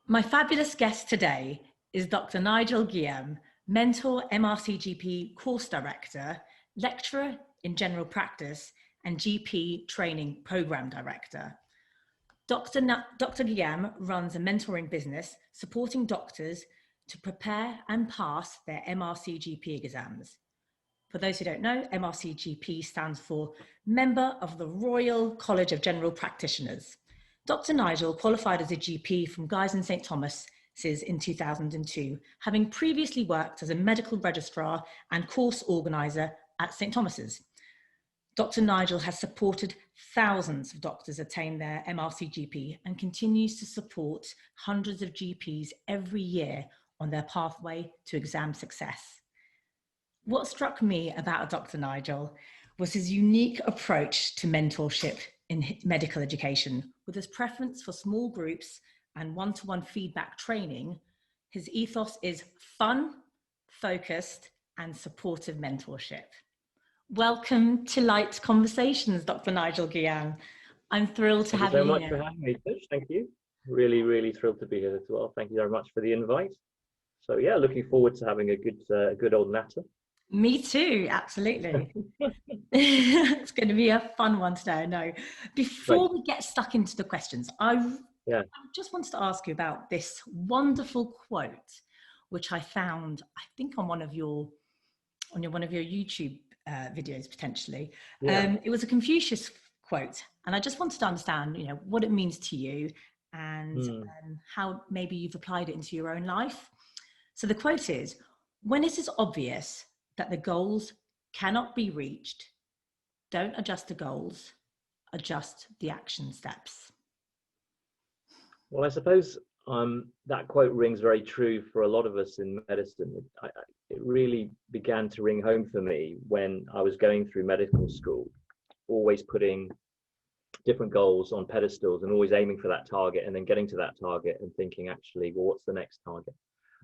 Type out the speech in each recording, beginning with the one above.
My fabulous guest today is Dr. Nigel Giam, mentor, MRCGP course director, lecturer in general practice, and GP training program director. Dr. Giam runs a mentoring business supporting doctors to prepare and pass their MRCGP exams. For those who don't know, MRCGP stands for Member of the Royal College of General Practitioners. Dr. Nigel qualified as a GP from Guy's and St.Thomas in 2002, having previously worked as a medical registrar and course organiser at St. Thomas's. Dr. Nigel has supported thousands of doctors attain their MRCGP and continues to support hundreds of GPs every year on their pathway to exam success. What struck me about Dr. Nigel was his unique approach to mentorship in medical education. With his preference for small groups and one-to-one feedback training, his ethos is fun, focused, and supportive mentorship. Welcome to Light Conversations, Dr. Nigel Giam. I'm thrilled to have you here. Thank you so much for having me, Tuğçe. Thank you. Really, really thrilled to be here as well. Thank you very much for the invite. So yeah, looking forward to having a good old natter. Me too, absolutely. It's going to be a fun one today, I know. Before we get stuck into the questions, I just wanted to ask you about this wonderful quote, which I found, I think, on one of your YouTube videos potentially. It was a Confucius quote, and I just wanted to understand, what it means to you and how maybe you've applied it into your own life. So the quote is, "When it is obvious that the goals cannot be reached, don't adjust the goals, adjust the action steps." Well, I suppose that quote rings very true for a lot of us in medicine. It really began to ring home for me when I was going through medical school, always putting different goals on pedestals and always aiming for that target and then getting to that target and thinking, actually, well, what's the next target?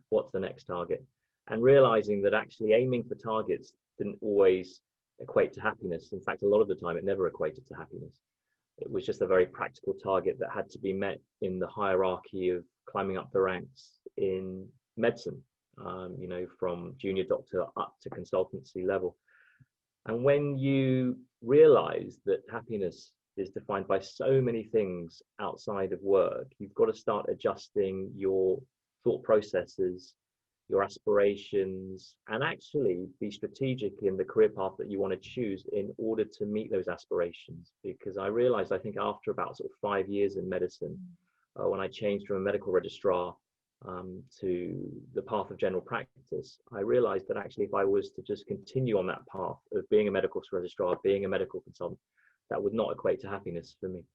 What's the next target? And realizing that actually aiming for targets didn't always equate to happiness. In fact, a lot of the time it never equated to happiness. It was just a very practical target that had to be met in the hierarchy of climbing up the ranks in medicine, from junior doctor up to consultancy level. And when you realize that happiness is defined by so many things outside of work, you've got to start adjusting your thought processes, your aspirations, and actually be strategic in the career path that you want to choose in order to meet those aspirations. Because I realized, I think after about sort of 5 years in medicine, when I changed from a medical registrar to the path of general practice, I realized that actually if I was to just continue on that path of being a medical registrar, being a medical consultant, that would not equate to happiness for me.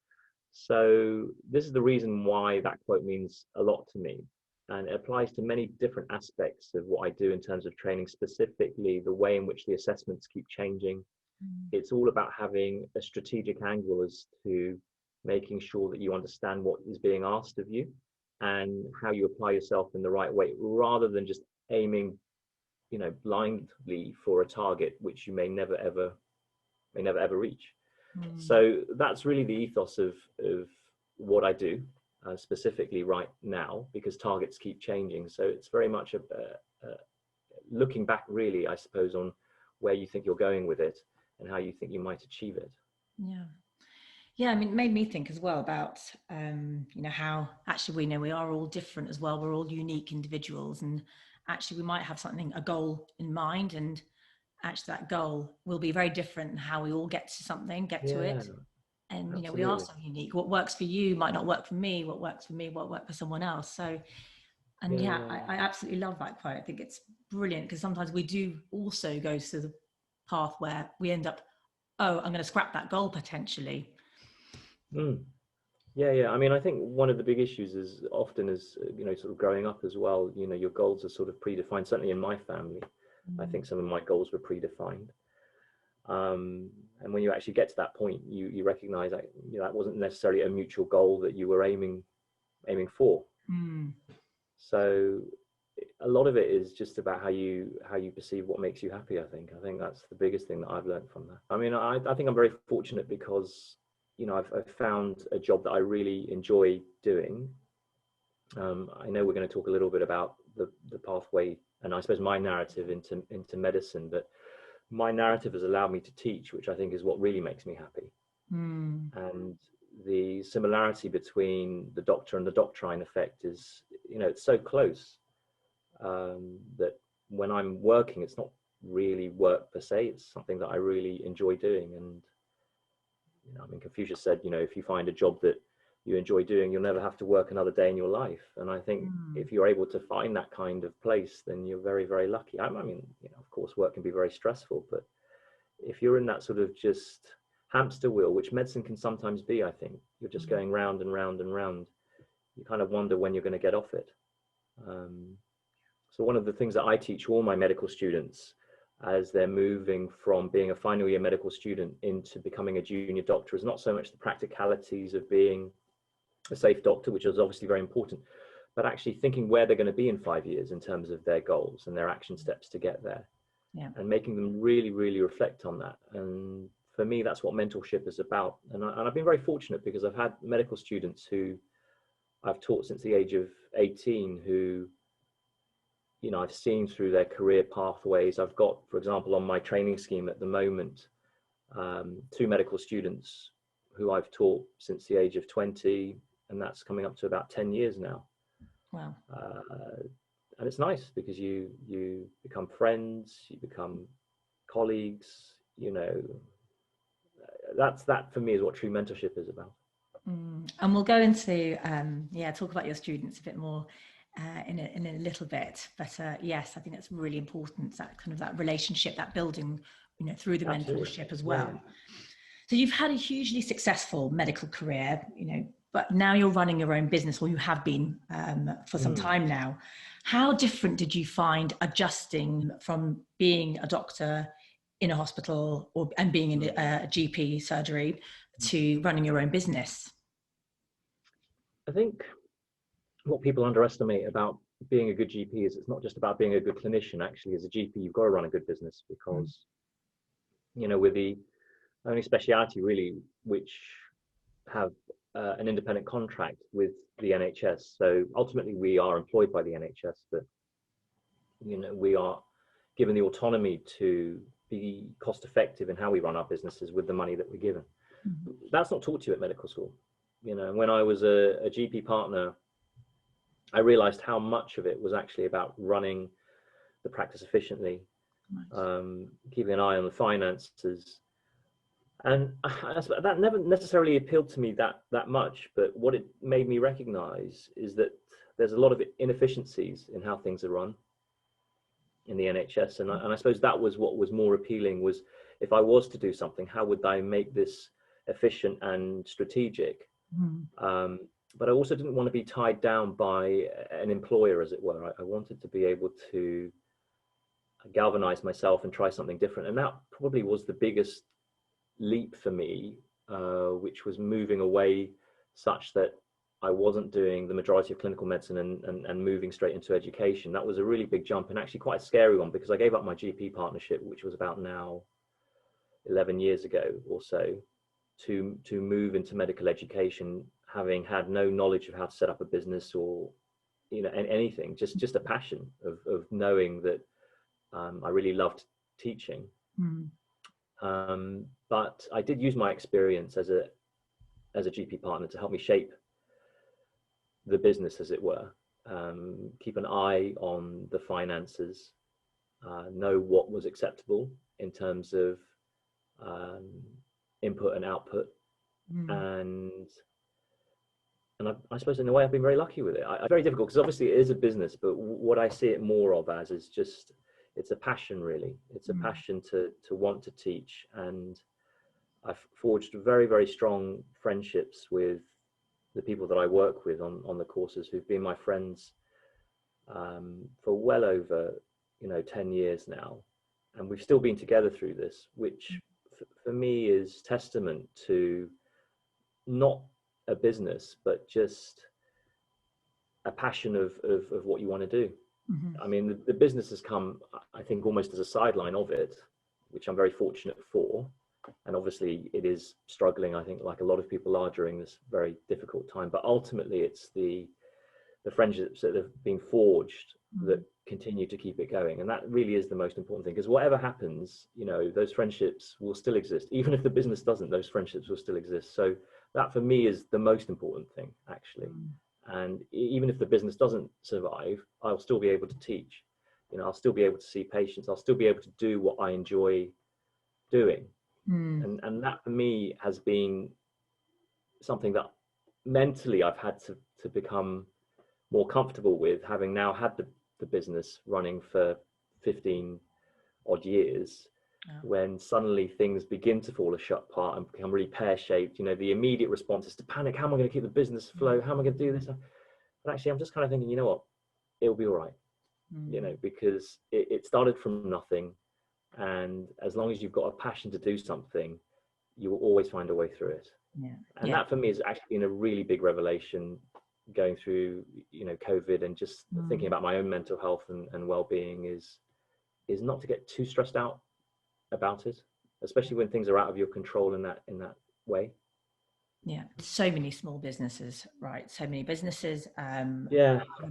So this is the reason why that quote means a lot to me. And it applies to many different aspects of what I do in terms of training, specifically the way in which the assessments keep changing. It's all about having a strategic angle as to making sure that you understand what is being asked of you and how you apply yourself in the right way, rather than just aiming, blindly for a target which you may never ever reach. So that's really the ethos of what I do. Specifically right now, because targets keep changing. So it's very much looking back, really, I suppose, on where you think you're going with it and how you think you might achieve it. Yeah, I mean, it made me think as well about, how actually we are all different as well. We're all unique individuals, and actually we might have a goal in mind, and actually that goal will be very different in how we all get to it. And, Absolutely. We are so unique. What works for you might not work for me. What works for me won't work for someone else. So, I absolutely love that quote. I think it's brilliant, because sometimes we do also go to the path where we end up, I'm going to scrap that goal potentially. Yeah. I mean, I think one of the big issues is often as, sort of growing up as well, your goals are sort of predefined. Certainly in my family, I think some of my goals were predefined. And when you actually get to that point, you recognize that that wasn't necessarily a mutual goal that you were aiming for. So a lot of it is just about how you perceive what makes you happy. I think that's the biggest thing that I've learned from that. I mean, I think I'm very fortunate because I've found a job that I really enjoy doing, I know we're going to talk a little bit about the pathway, and I suppose my narrative into medicine, but my narrative has allowed me to teach, which I think is what really makes me happy. And the similarity between the doctor and the doctrine effect is, you know, it's so close that when I'm working, it's not really work per se, it's something that I really enjoy doing. And, you know, I mean, Confucius said, you know, if you find a job that you enjoy doing, you'll never have to work another day in your life. And I think if you're able to find that kind of place, then you're very, very lucky. I mean, you know, of course, work can be very stressful, but if you're in that sort of just hamster wheel, which medicine can sometimes be, I think, you're just going round and round and round, you kind of wonder when you're going to get off it. So one of the things that I teach all my medical students as they're moving from being a final year medical student into becoming a junior doctor is not so much the practicalities of being a safe doctor, which is obviously very important, but actually thinking where they're going to be in 5 years in terms of their goals and their action steps to get there. Yeah. And making them really, really reflect on that. And for me, that's what mentorship is about. And I've been very fortunate because I've had medical students who I've taught since the age of 18 who, you know, I've seen through their career pathways. I've got, for example, on my training scheme at the moment, 2 medical students who I've taught since the age of 20, and that's coming up to about 10 years now. Wow. And it's nice because you become friends, you become colleagues, you know, that for me is what true mentorship is about. And we'll go into, talk about your students a bit more in a little bit, but yes, I think that's really important, that kind of that relationship, that building, you know, through the mentorship as well. Yeah. So you've had a hugely successful medical career, you know, but now you're running your own business, or you have been for some time now. How different did you find adjusting from being a doctor in a hospital and being in a GP surgery to running your own business? I think what people underestimate about being a good GP is it's not just about being a good clinician. Actually, as a GP, you've got to run a good business because, you know, we're the only speciality really which have an independent contract with the NHS. So ultimately we are employed by the NHS, but, you know, we are given the autonomy to be cost effective in how we run our businesses with the money that we're given. That's not taught to you at medical school. You know, when I was a GP partner, I realized how much of it was actually about running the practice efficiently, keeping an eye on the finances. And that never necessarily appealed to me that much, but what it made me recognize is that there's a lot of inefficiencies in how things are run in the NHS. And I suppose that was what was more appealing, was if I was to do something, how would I make this efficient and strategic? But I also didn't want to be tied down by an employer, as it were. I wanted to be able to galvanize myself and try something different. And that probably was the biggest leap for me, which was moving away such that I wasn't doing the majority of clinical medicine and moving straight into education. That was a really big jump, and actually quite a scary one, because I gave up my GP partnership, which was about now 11 years ago or so, to move into medical education, having had no knowledge of how to set up a business or, you know, anything, just a passion of knowing that I really loved teaching. But I did use my experience as a GP partner to help me shape the business, as it were, keep an eye on the finances, know what was acceptable in terms of input and output, and I suppose in a way I've been very lucky with it. It's very difficult because obviously it is a business, but what I see it more of as is just, it's a passion, really. It's a passion to want to teach, and I've forged very, very strong friendships with the people that I work with on the courses, who've been my friends for well over, you know, 10 years now, and we've still been together through this, which for me is testament to not a business, but just a passion of what you want to do. I mean, the business has come, I think, almost as a sideline of it, which I'm very fortunate for. And obviously it is struggling, I think, like a lot of people are during this very difficult time. But ultimately it's the the friendships that have been forged that continue to keep it going. And that really is the most important thing, because whatever happens, you know, those friendships will still exist. Even if the business doesn't, those friendships will still exist. So that for me is the most important thing, actually. And even if the business doesn't survive, I'll still be able to teach. You know, I'll still be able to see patients. I'll still be able to do what I enjoy doing. And that for me has been something that mentally I've had to become more comfortable with, having now had the business running for 15 odd years. When suddenly things begin to fall apart and become really pear-shaped, you know, the immediate response is to panic. How am I going to keep the business afloat? How am I going to do this? But actually, I'm just kind of thinking, you know what, it'll be all right, you know, because it started from nothing. And as long as you've got a passion to do something, you will always find a way through it. And that for me has actually been a really big revelation, going through, you know, COVID, and just thinking about my own mental health and well-being is not to get too stressed out about it, especially when things are out of your control in that way. So many small businesses, right? So many businesses,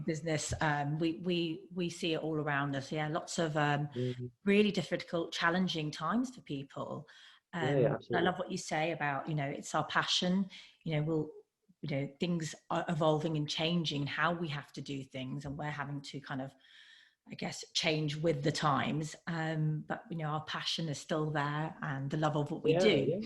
business, we see it all around us. Lots of really difficult, challenging times for people. I love what you say about, you know, it's our passion, you know, things are evolving and changing, and how we have to do things, and we're having to kind of, I guess, change with the times. But you know, our passion is still there, and the love of what we do.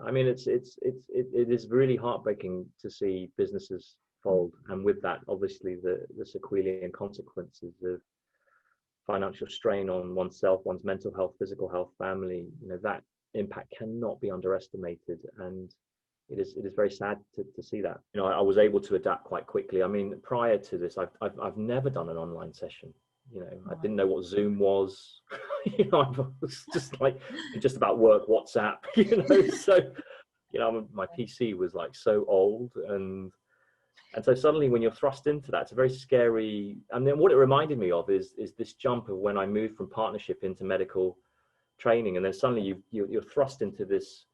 I mean, it is really heartbreaking to see businesses fold, and with that, obviously, the sequelae and consequences of financial strain on oneself, one's mental health, physical health, family. You know, that impact cannot be underestimated, and it is very sad to see that. You know, I was able to adapt quite quickly. I mean, prior to this, I've never done an online session. You know, I didn't know what Zoom was. You know, I was just about work WhatsApp. You know, so you know, my PC was like so old, and so suddenly when you're thrust into that, it's a very scary. And then what it reminded me of is this jump of when I moved from partnership into medical training, and then suddenly you're thrust into this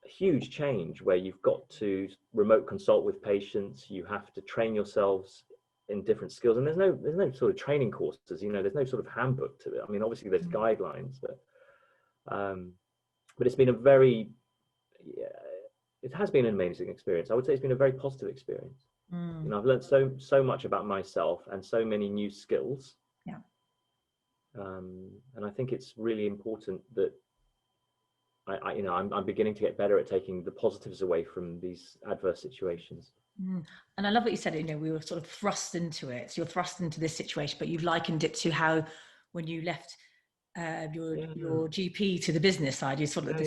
huge change where you've got to remote consult with patients. You have to train yourselves in different skills, and there's no sort of training courses, you know, there's no sort of handbook to it. I mean, obviously there's guidelines, but it's been it has been an amazing experience. I would say it's been a very positive experience. You know, I've learned so much about myself and so many new skills. And I think it's really important that you know, I'm beginning to get better at taking the positives away from these adverse situations. And I love what you said, you know, we were sort of thrust into it. So you're thrust into this situation, but you've likened it to how when you left your GP to the business side, you sort of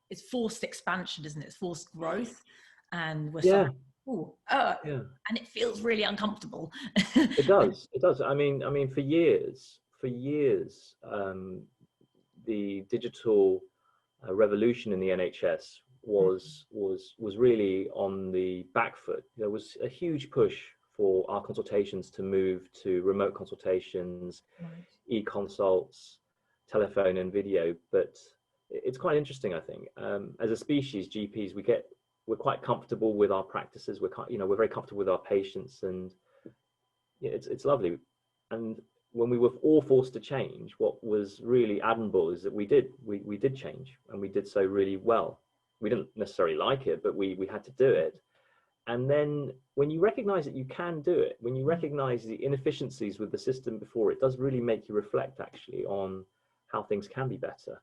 it's forced expansion, isn't it? It's forced growth, and we're and it feels really uncomfortable. It does. I mean, for years, the digital revolution in the NHS was really on the back foot. There was a huge push for our consultations to move to remote consultations, e-consults, telephone and video. But it's quite interesting, I think. As a species, GPs, we're quite comfortable with our practices. We're very comfortable with our patients, and it's lovely. And when we were all forced to change, what was really admirable is that we did change, and we did so really well. We didn't necessarily like it, but we had to do it. And then when you recognize that you can do it, when you recognize the inefficiencies with the system before, it does really make you reflect actually on how things can be better.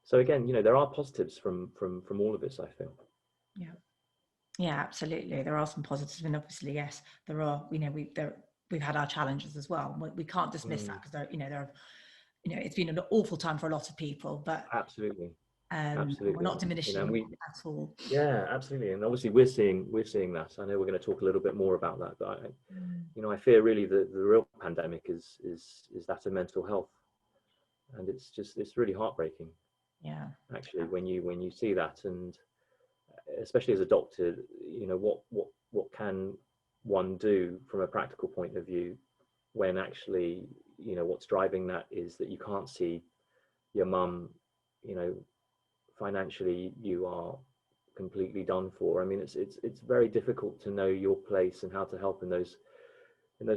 So again, you know, there are positives from all of this, I feel. Yeah, absolutely. There are some positives, and obviously, yes, there are. You know, we've had our challenges as well. We can't dismiss that, because it's been an awful time for a lot of people. But absolutely, we're not diminishing at all. Yeah, absolutely. And obviously, we're seeing that. I know we're going to talk a little bit more about that, but I fear really the real pandemic is that of mental health, and it's really heartbreaking. Yeah, actually, when you see that, and especially as a doctor, you know, what can one do from a practical point of view when actually, you know, what's driving that is that you can't see your mum, you know, financially you are completely done for. I mean, it's very difficult to know your place and how to help in those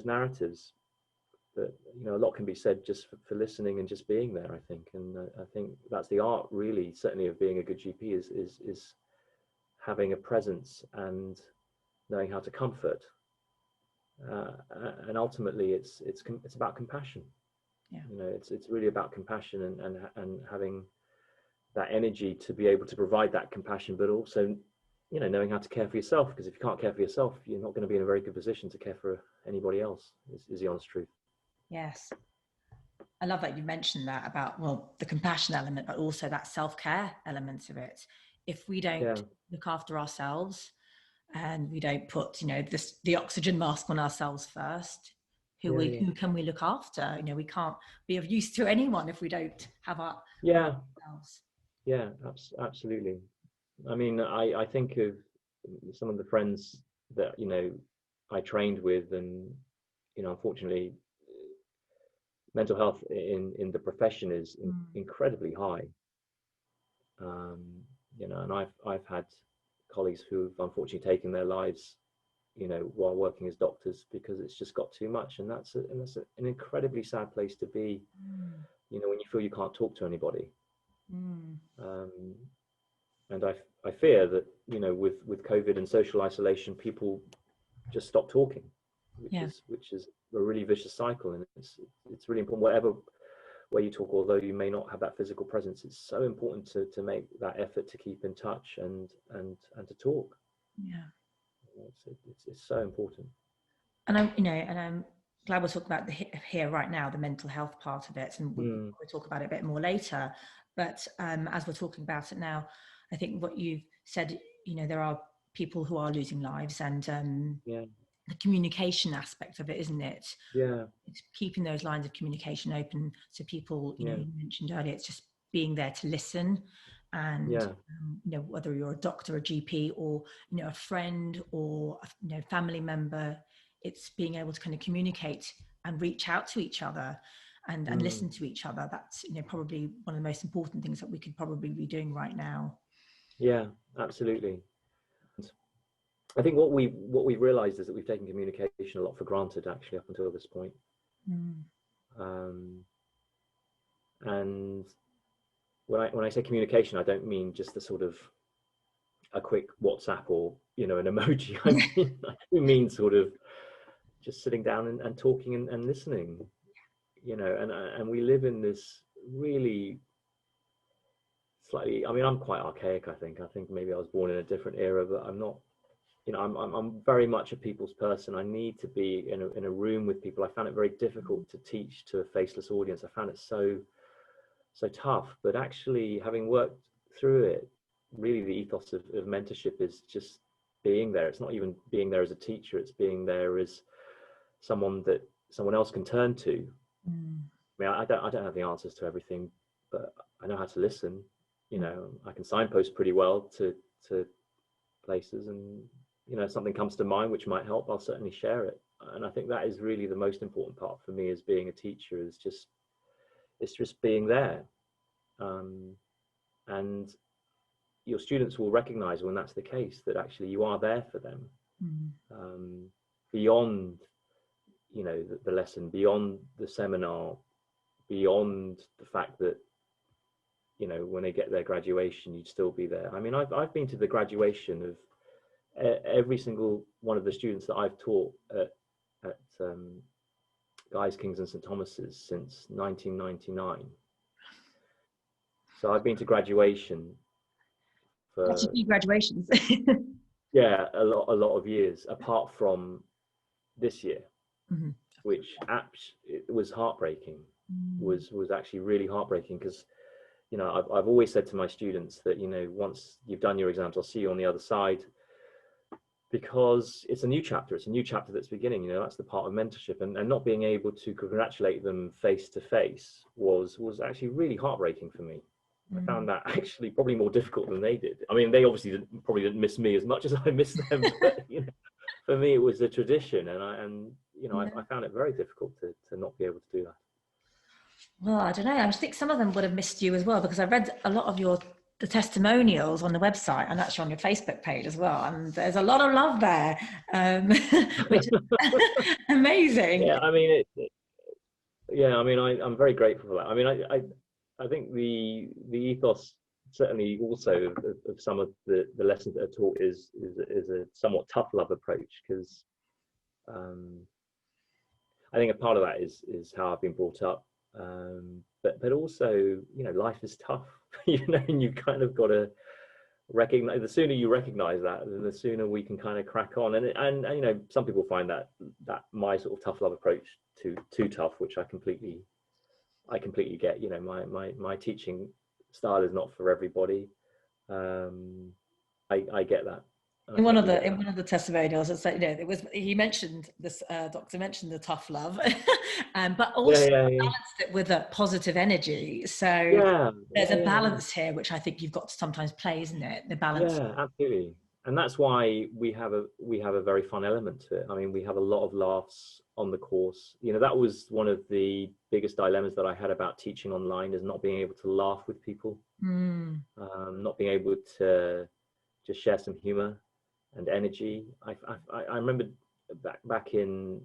narratives. But a lot can be said just for listening and just being there, I think. And I think that's the art, really, certainly, of being a good GP is having a presence and knowing how to comfort. And ultimately, it's about compassion. Yeah. It's really about compassion and having that energy to be able to provide that compassion, but also, knowing how to care for yourself. Because if you can't care for yourself, you're not going to be in a very good position to care for anybody else. Is the honest truth. Yes. I love that you mentioned that about, well, the compassion element, but also that self-care element of it. If we don't look after ourselves and we don't put, the oxygen mask on ourselves first, who can we look after? We can't be of use to anyone if we don't have ourselves. Yeah, absolutely. I mean, I think of some of the friends that, I trained with, and, unfortunately, mental health in the profession is incredibly high. And I've had colleagues who've unfortunately taken their lives, while working as doctors, because it's just got too much. And that's an incredibly sad place to be, when you feel you can't talk to anybody. And I fear that, with COVID and social isolation, people just stop talking, which is a really vicious cycle. And it's really important, whatever way you talk, although you may not have that physical presence, it's so important to make that effort to keep in touch and to talk. It's so important. And I'm glad we'll talk about the here right now, the mental health part of it, and we'll talk about it a bit more later. But as we're talking about it now, I think what you've said, there are people who are losing lives, and the communication aspect of it, isn't it? It's keeping those lines of communication open so people, you mentioned earlier, it's just being there to listen. And whether you're a doctor, a GP, or a friend, or a family member, it's being able to kind of communicate and reach out to each other and listen to each other. That's probably one of the most important things that we could probably be doing right now. Yeah, absolutely. I think what we've realized is that we've taken communication a lot for granted, actually, up until this point. And when I say communication, I don't mean just the sort of a quick WhatsApp or an emoji. I mean sort of just sitting down and talking and listening. And we live in this really slightly, I mean, I'm quite archaic. I think maybe I was born in a different era, but I'm not. I'm very much a people's person. I need to be in a room with people. I found it very difficult to teach to a faceless audience. I found it so tough. But actually, having worked through it, really the ethos of mentorship is just being there. It's not even being there as a teacher. It's being there as someone that someone else can turn to. I mean, I don't have the answers to everything, but I know how to listen. I can signpost pretty well to places, and if something comes to mind which might help, I'll certainly share it. And I think that is really the most important part for me as being a teacher, is just being there. And your students will recognize when that's the case, that actually you are there for them, beyond the lesson, beyond the seminar, beyond the fact that when they get their graduation, you'd still be there. I mean, I've been to the graduation of every single one of the students that I've taught at Guy's, King's and St.Thomas's since 1999. So I've been to graduation for That's a few graduations. a lot of years, apart from this year, which it was heartbreaking. Was actually really heartbreaking, because I've always said to my students that once you've done your exams, I'll see you on the other side, because it's a new chapter. It's a new chapter that's beginning. That's the part of mentorship, and not being able to congratulate them face to face was actually really heartbreaking for me. I found that actually probably more difficult than they did. I mean, they obviously probably didn't miss me as much as I missed them, but for me it was a tradition, and I found it very difficult to not be able to do that. Well, I don't know. I think some of them would have missed you as well, because I read a lot of your the testimonials on the website and actually on your Facebook page as well, and there's a lot of love there, which is amazing. Yeah, I mean, yeah, I mean, I'm very grateful for that. I mean, I think the ethos certainly also of some of the lessons that are taught is a somewhat tough love approach, because I think a part of that is how I've been brought up, but also, you know, life is tough, you know, and you kind of got to recognize. The sooner you recognize that, then the sooner we can kind of crack on. And you know, some people find that my sort of tough love approach too tough, which I completely get. You know, my teaching style is not for everybody. I get that. In one of the testimonials, it's like, you know, he mentioned this, doctor mentioned the tough love, but also balanced it with a positive energy. So there's a balance here, which I think you've got to sometimes play, isn't it? The balance. Yeah, absolutely. And that's why we have a very fun element to it. I mean, we have a lot of laughs on the course. You know, that was one of the biggest dilemmas that I had about teaching online, is not being able to laugh with people, not being able to just share some humor and energy. I remember back in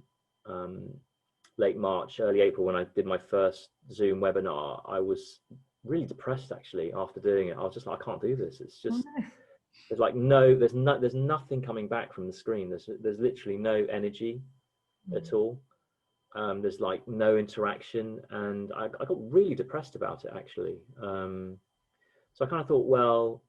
late March, early April, when I did my first Zoom webinar, I was really depressed actually after doing it. I was just like, I can't do this. It's just there's like there's nothing coming back from the screen. There's literally no energy at all. There's like no interaction, and I got really depressed about it actually. So I kind of thought, well,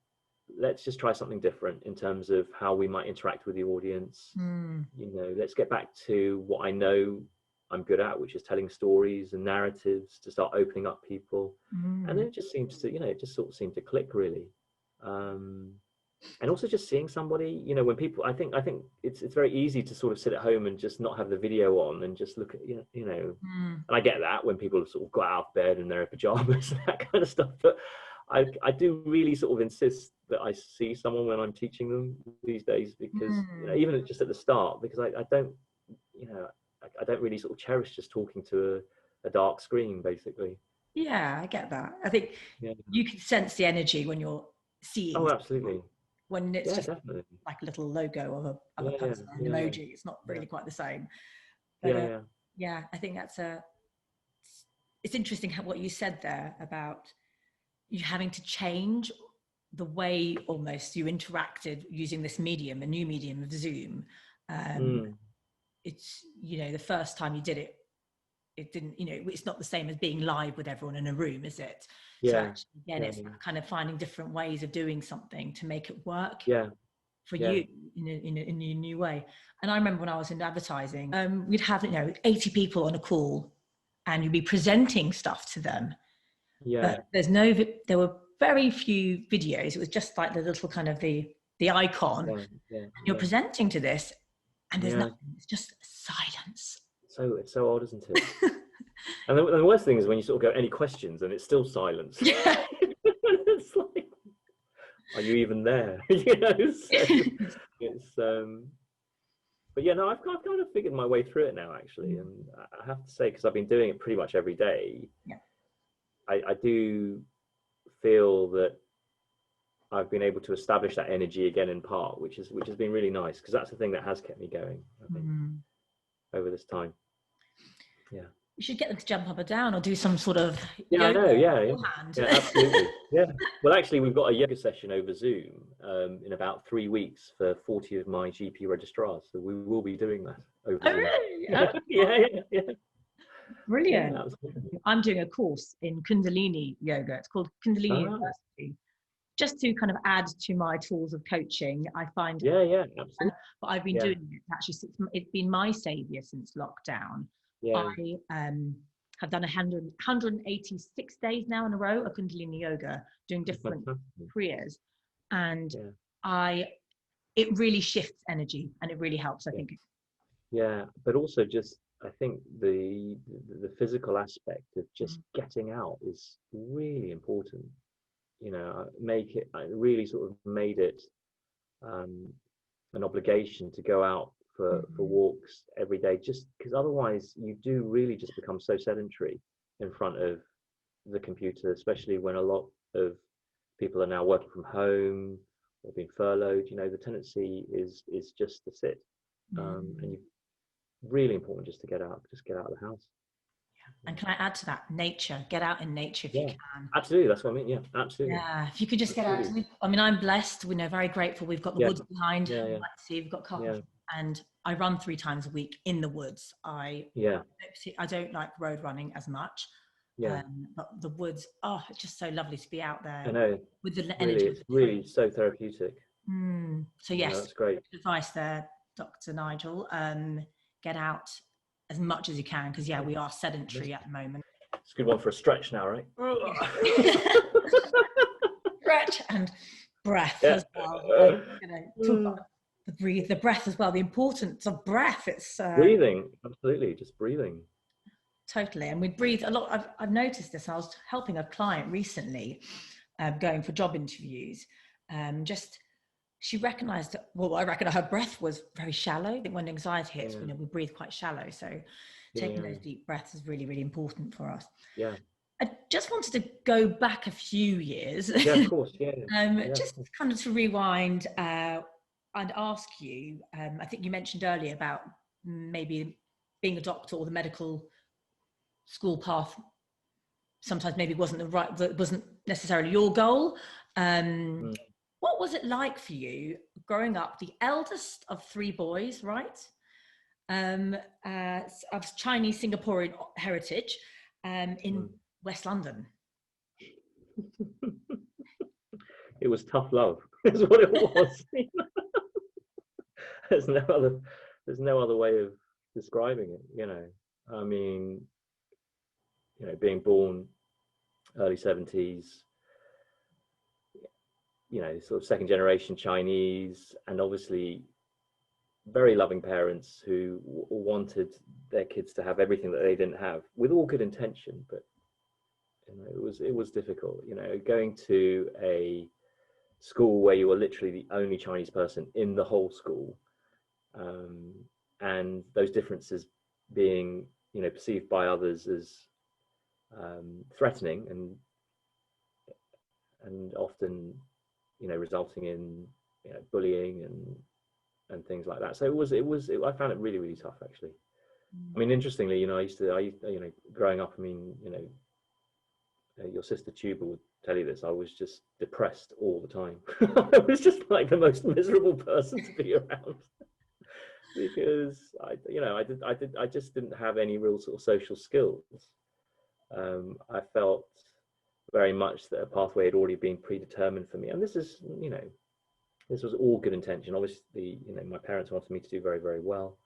let's just try something different in terms of how we might interact with the audience. You know, let's get back to what I know I'm good at, which is telling stories and narratives to start opening up people. And then it just seems to, you know, it just sort of seemed to click really. And also just seeing somebody, you know, when people, I think it's very easy to sort of sit at home and just not have the video on and just look at, you know, and I get that when people have sort of got out of bed and they're in pajamas and that kind of stuff, but I do really sort of insist that I see someone when I'm teaching them these days, because you know, even just at the start, because I don't, you know, I don't really sort of cherish just talking to a dark screen basically. Yeah, I get that. I think you can sense the energy when you're seeing. Oh, absolutely. When it's just definitely like a little logo of a person, an emoji, it's not really quite the same. But, yeah, I think it's interesting what you said there about you having to change the way almost you interacted using this medium, a new medium of Zoom. It's, you know, the first time you did it, it didn't, you know, it's not the same as being live with everyone in a room, is it? So actually, again, it's kind of finding different ways of doing something to make it work for you in a new way. And I remember when I was in advertising, we'd have, you know, 80 people on a call, and you'd be presenting stuff to them. But there were very few videos. It was just like the little kind of the icon. You're presenting to this, and there's nothing. It's just silence. So it's so odd, isn't it? And the worst thing is when you sort of go, any questions, and it's still silence. It's like, are you even there? You know, so it's but yeah, no, I've kind of figured my way through it now actually, and I have to say, because I've been doing it pretty much every day, I do feel that I've been able to establish that energy again in part, which has been really nice, because that's the thing that has kept me going, I think, over this time. Yeah. You should get them to jump up or down, or do some sort of yoga beforehand. Yeah, absolutely. Yeah. Well, actually, we've got a yoga session over Zoom in about 3 weeks for 40 of my GP registrars, so we will be doing that over Zoom. Really? Yeah. Brilliant. I'm doing a course in Kundalini yoga. It's called Kundalini University. Just to kind of add to my tools of coaching, I find absolutely. But I've been doing it actually since it's been my savior since lockdown. I have done 186 days now in a row of Kundalini yoga, doing different prayers, and it really shifts energy, and it really helps, I think. Yeah, but also just, I think the physical aspect of just getting out is really important. You know, I really sort of made it an obligation to go out for walks every day, just because otherwise you do really just become so sedentary in front of the computer, especially when a lot of people are now working from home or being furloughed, you know, the tendency is just to sit. And you really important just to get out of the house. And can I add to that? Nature. Get out in nature if you can. Absolutely, that's what I mean. Yeah, absolutely. Yeah, if you could just get out. I mean, I'm blessed. We're very grateful. We've got the woods behind. Like see, we've got cars, and I run 3 times a week in the woods. I don't like road running as much. But the woods, it's just so lovely to be out there. I know. With the energy. It's really so therapeutic. So yes, that's great advice there, Dr. Nigel. Get out as much as you can, because we are sedentary at the moment. It's a good one for a stretch now, right? Stretch and breath as well. Talk about the breath as well. The importance of breath. It's breathing. Absolutely, just breathing. Totally, and we breathe a lot. I've noticed this. I was helping a client recently, going for job interviews. She recognised that. Well, I reckon her breath was very shallow. I think when anxiety hits, we breathe quite shallow. So taking those deep breaths is really, really important for us. Yeah. I just wanted to go back a few years. Yeah, of course. Just kind of to rewind and ask you. I think you mentioned earlier about maybe being a doctor or the medical school path sometimes maybe wasn't necessarily your goal. What was it like for you growing up, the eldest of 3 boys, right? Of Chinese Singaporean heritage, in West London? It was tough love. Is what it was. There's no other way of describing it. You know, I mean, you know, being born early 70s, you know, sort of second generation Chinese, and obviously very loving parents who wanted their kids to have everything that they didn't have, with all good intention. But you know, it was difficult, you know, going to a school where you were literally the only Chinese person in the whole school, and those differences being, you know, perceived by others as threatening and often, you know, resulting in, you know, bullying and things like that. So I found it really, really tough, actually. I mean, interestingly, you know, I you know, growing up, I mean, you know, your sister Tuba would tell you this, I was just depressed all the time. I was just like the most miserable person to be around. Because I just didn't have any real sort of social skills. I felt very much that a pathway had already been predetermined for me, and this is, you know, this was all good intention. Obviously, you know, my parents wanted me to do very, very well,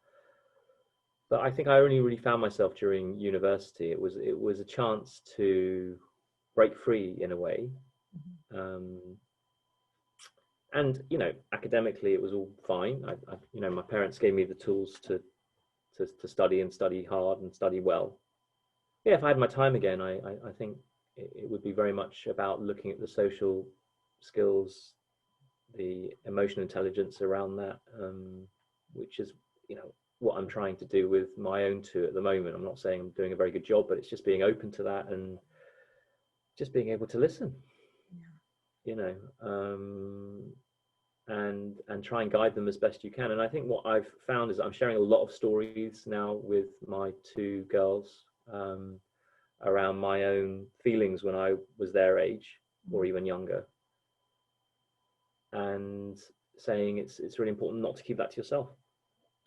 but I think I only really found myself during university. It was a chance to break free in a way, and you know, academically it was all fine. I you know, my parents gave me the tools to study and study hard and study well. Yeah, if I had my time again, I think it would be very much about looking at the social skills, the emotional intelligence around that, which is, you know, what I'm trying to do with my own 2 at the moment. I'm not saying I'm doing a very good job, but it's just being open to that and just being able to listen, you know, and try and guide them as best you can. And I think what I've found is I'm sharing a lot of stories now with my 2 girls, around my own feelings when I was their age or even younger, and saying it's really important not to keep that to yourself.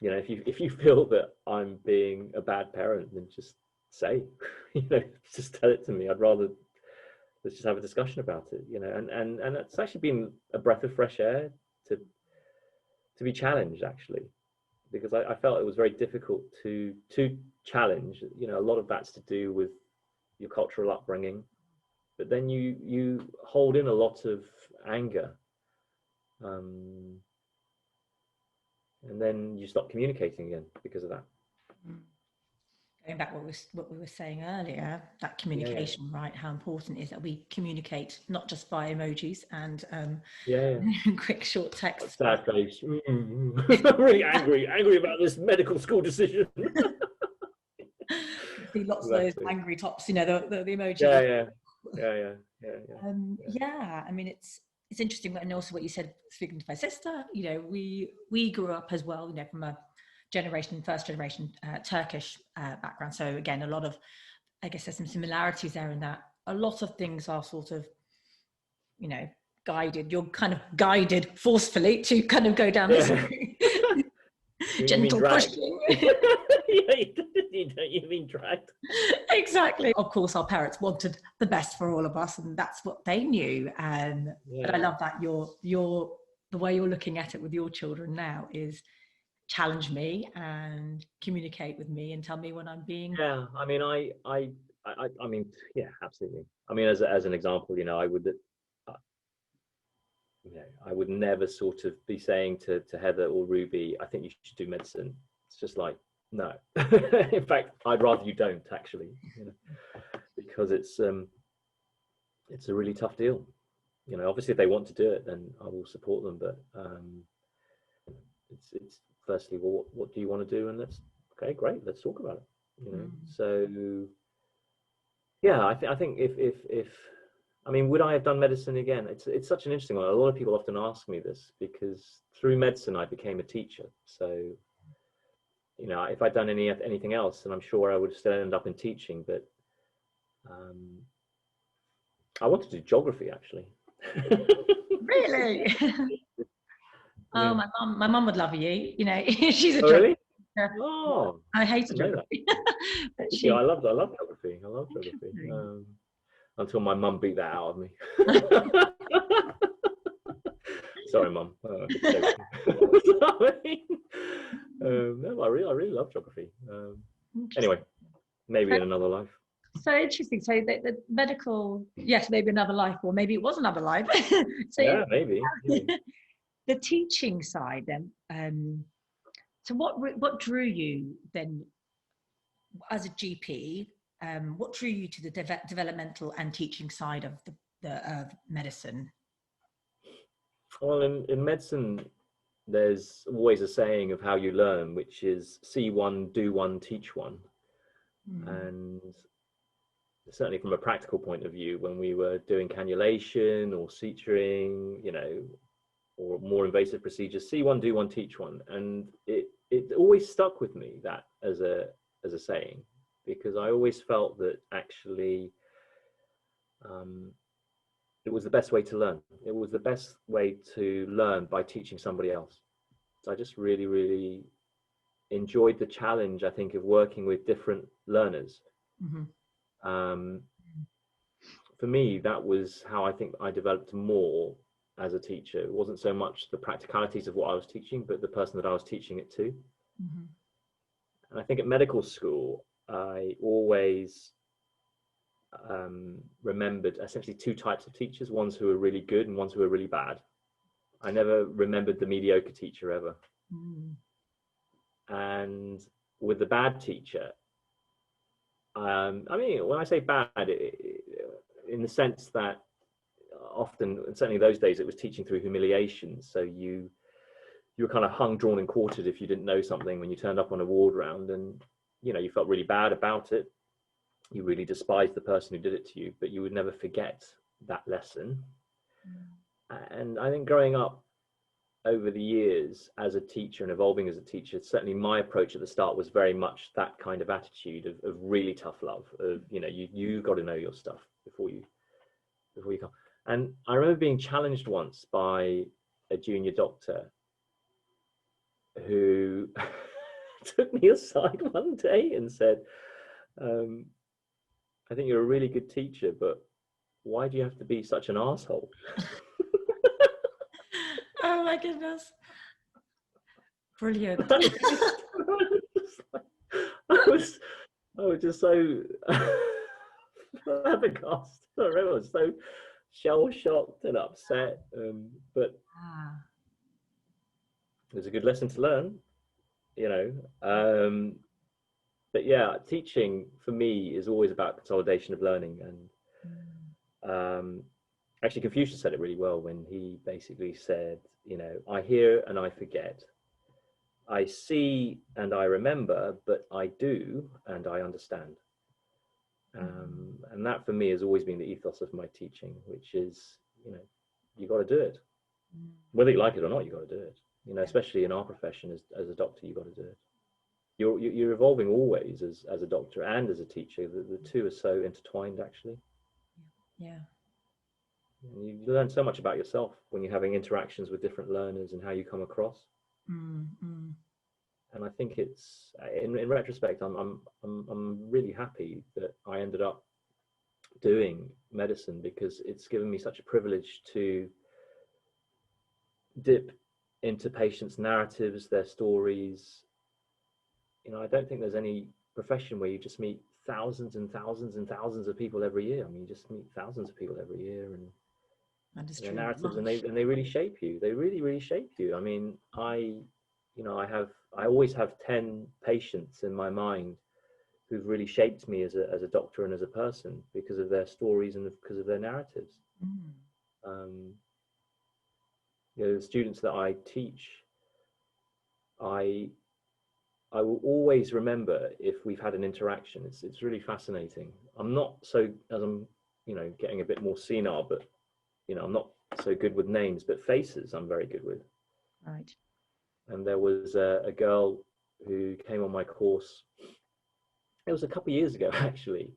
You know, if you feel that I'm being a bad parent, then just say, you know, just tell it to me. I'd rather let's just have a discussion about it, you know. And it's actually been a breath of fresh air to be challenged, actually, because I felt it was very difficult to challenge. You know, a lot of that's to do with your cultural upbringing, but then you hold in a lot of anger, and then you stop communicating again because of that. Going back what we were saying earlier, that communication, right? How important it is that we communicate not just by emojis and quick short texts. Sad face. I'm really angry about this medical school decision. See lots of those angry tops, you know, the emojis. Yeah, I mean, it's interesting, and also what you said, speaking to my sister, you know, we grew up as well, you know, from a first generation Turkish background. So again, a lot of, I guess there's some similarities there in that a lot of things are sort of, you know, you're kind of guided forcefully to kind of go down this gentle pushing. You mean dragged? Exactly. Of course, our parents wanted the best for all of us, and that's what they knew. But I love that the way you're looking at it with your children now is challenge me and communicate with me and tell me when I'm being. Yeah, I mean, I mean, yeah, absolutely. I mean, as an example, you know, I would never sort of be saying to Heather or Ruby, I think you should do medicine. It's just like, no. In fact, I'd rather you don't, actually, you know, because it's a really tough deal. You know, obviously if they want to do it, then I will support them, but it's firstly, well, what do you want to do? And okay, great, let's talk about it, you know. So yeah, I think if I mean, would I have done medicine again? It's such an interesting one. A lot of people often ask me this, because through medicine I became a teacher. So, you know, if I'd done anything else, then I'm sure I would still end up in teaching. But I wanted to do geography, actually. Really? Oh, my mum would love you. You know, she's a really? teacher. Oh, I hate geography. But I love geography. I love geography. Until my mum beat that out of me. Sorry, Mum. No, I really love geography. Anyway, maybe in another life. So interesting. So the medical, yes, maybe another life, or maybe it was another life. So yeah, maybe. The teaching side then. So what drew you then as a GP? What drew you to the developmental and teaching side of the medicine? Well, in medicine, there's always a saying of how you learn, which is see one, do one, teach one. And certainly from a practical point of view, when we were doing cannulation or suturing, you know, or more invasive procedures, see one, do one, teach one. And it always stuck with me, that as a saying, because I always felt that actually it was the best way to learn. It was the best way to learn, by teaching somebody else. So I just really, really enjoyed the challenge, I think, of working with different learners. For me, that was how I think I developed more as a teacher. It wasn't so much the practicalities of what I was teaching, but the person that I was teaching it to. And I think at medical school, I always remembered essentially two types of teachers, ones who were really good and ones who were really bad. I never remembered the mediocre teacher ever. And with the bad teacher, I mean, when I say bad, in the sense that often, certainly those days, it was teaching through humiliation. So you were kind of hung, drawn and quartered if you didn't know something when you turned up on a ward round, and you know, you felt really bad about it. You really despised the person who did it to you, but you would never forget that lesson. And I think growing up over the years as a teacher and evolving as a teacher, certainly my approach at the start was very much that kind of attitude of really tough love, of, you know, you got to know your stuff before you come. And I remember being challenged once by a junior doctor who took me aside one day and said, I think you're a really good teacher, but why do you have to be such an asshole? Oh my goodness. Brilliant. I was just so flabbergasted. I remember I was so shell-shocked and upset, but it was a good lesson to learn, you know. But yeah, teaching for me is always about consolidation of learning. And actually Confucius said it really well when he basically said, you know, I hear and I forget. I see and I remember, but I do and I understand. And that for me has always been the ethos of my teaching, which is, you know, you got to do it. Whether you like it or not, you got to do it. You know, especially in our profession as a doctor, you got to do it. You're evolving always as a doctor and as a teacher. The two are so intertwined, actually. Yeah. And you learn so much about yourself when you're having interactions with different learners and how you come across. And I think it's in retrospect, I'm really happy that I ended up doing medicine, because it's given me such a privilege to dip into patients' narratives, their stories. You know, I don't think there's any profession where you just meet thousands and thousands and thousands of people every year. I mean, you just meet thousands of people every year, and their narratives, and they really shape you. They really shape you. I mean, I always have 10 patients in my mind who've really shaped me as a doctor and as a person, because of their stories and because of their narratives. You know, the students that I teach, I will always remember if we've had an interaction. It's really fascinating. I'm not so, as I'm, you know, getting a bit more senile, but, you know, I'm not so good with names, but faces I'm very good with. Right. And there was a girl who came on my course. It was a couple of years ago, actually.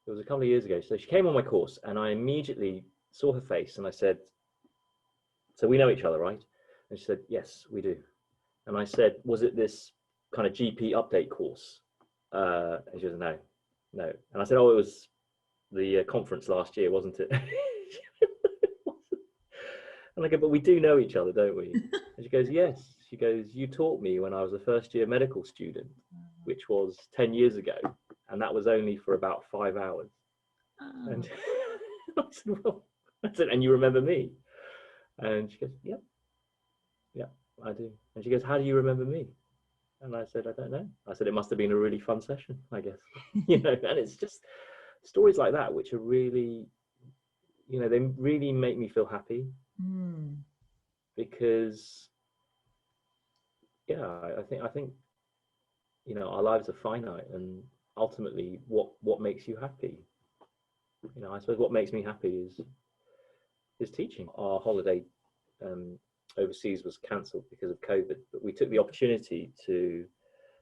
It was a couple of years ago. So she came on my course, and I immediately saw her face, and I said, "So we know each other, right?" And she said, "Yes, we do." And I said, "Was it this kind of GP update course?" And she said, "No, no." And I said, "Oh, it was the conference last year, wasn't it?" And I go, "But we do know each other, don't we?" And she goes, "Yes." She goes, "You taught me when I was a first-year medical student, which was 10 years ago, and that was only for about 5 hours." And I said, "Well," I said, "and you remember me?" And she goes, "Yep, yeah, I do." And she goes, "How do you remember me?" And I said, "I don't know." I said, "It must have been a really fun session, I guess." You know, and it's just stories like that which are really, you know, they really make me feel happy. Because, yeah, I think, you know, our lives are finite, and ultimately what makes you happy? You know, I suppose what makes me happy is teaching. Our holiday overseas was cancelled because of COVID, but we took the opportunity to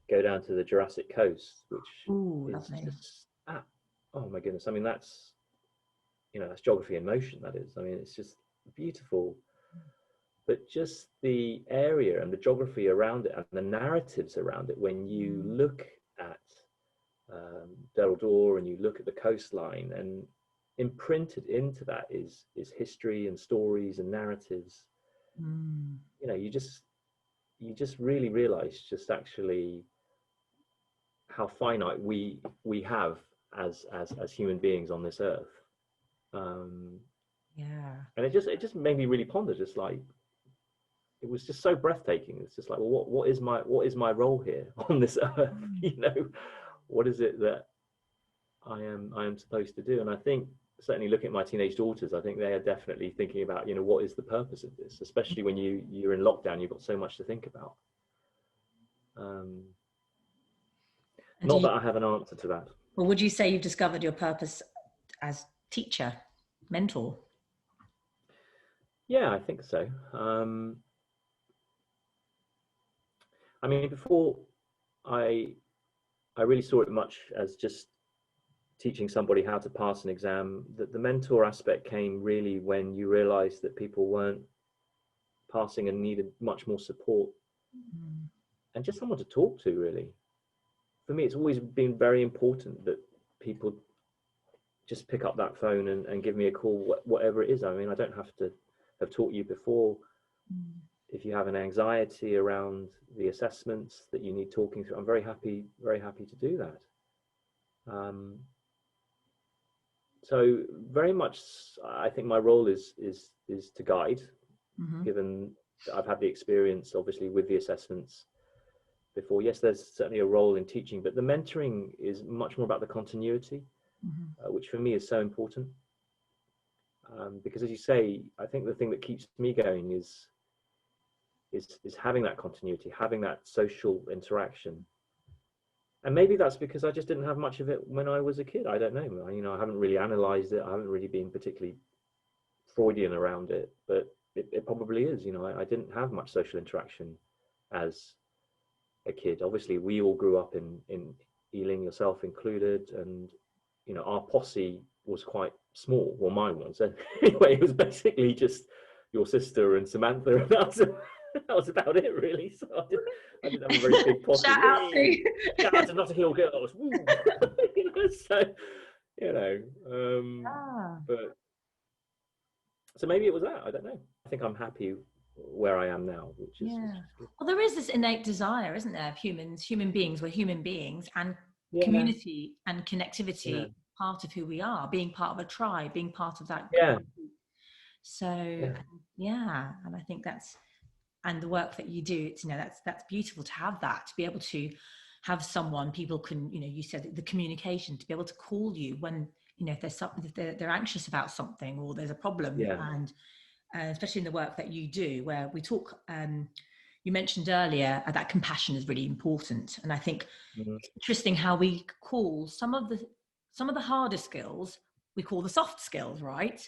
go down to the Jurassic Coast, which is just, oh my goodness. I mean, that's, you know, that's geography in motion, that is. I mean, it's just beautiful. But just the area and the geography around it and the narratives around it, when you look at Del Dor and you look at the coastline, and imprinted into that is history and stories and narratives. You know, you just really realize just actually how finite we have as human beings on this earth. And it just made me really ponder, just like, it was just so breathtaking. It's just like, well, what is my role here on this earth? You know, what is it that I am supposed to do? And I think, certainly looking at my teenage daughters, I think they are definitely thinking about, you know, what is the purpose of this? Especially when you're in lockdown, you've got so much to think about. Not that I have an answer to that. Well, would you say you've discovered your purpose as teacher, mentor? Yeah, I think so. I mean, before I really saw it much as just teaching somebody how to pass an exam. That the mentor aspect came really when you realized that people weren't passing and needed much more support, and just someone to talk to, really. For me, it's always been very important that people just pick up that phone and give me a call, whatever it is. I mean, I don't have to have taught you before. If you have an anxiety around the assessments that you need talking through, I'm very happy to do that. So very much, I think my role is to guide, given that I've had the experience, obviously, with the assessments before. Yes, there's certainly a role in teaching, but the mentoring is much more about the continuity, which for me is so important. Because, as you say, I think the thing that keeps me going is having that continuity, having that social interaction, And maybe that's because I just didn't have much of it when I was a kid. I don't know. You know, I haven't really analyzed it. I haven't really been particularly Freudian around it, but it probably is. You know, I didn't have much social interaction as a kid. Obviously, we all grew up in Ealing, yourself included, and you know, our posse was quite small. Well, mine was. Anyway, it was basically just your sister and Samantha, and that was about it, really. So I didn't have a very big posse. Shout out to Shout out to Notting Hill Girls. Woo. You know, so you know, but so maybe it was that. I don't know. I think I'm happy where I am now, which is good. Well, there is this innate desire, isn't there, of human beings. We're human beings, and community and connectivity part of who we are, being part of a tribe, being part of that group. So and I think that's, and the work that you do, it's, you know, that's beautiful to have that, to be able to have someone, people can, you know, you said the communication, to be able to call you when, you know, if there's something, if they're anxious about something or there's a problem. And especially in the work that you do, where we talk, you mentioned earlier that compassion is really important. And I think it's interesting how we call some of the harder skills, we call the soft skills, right?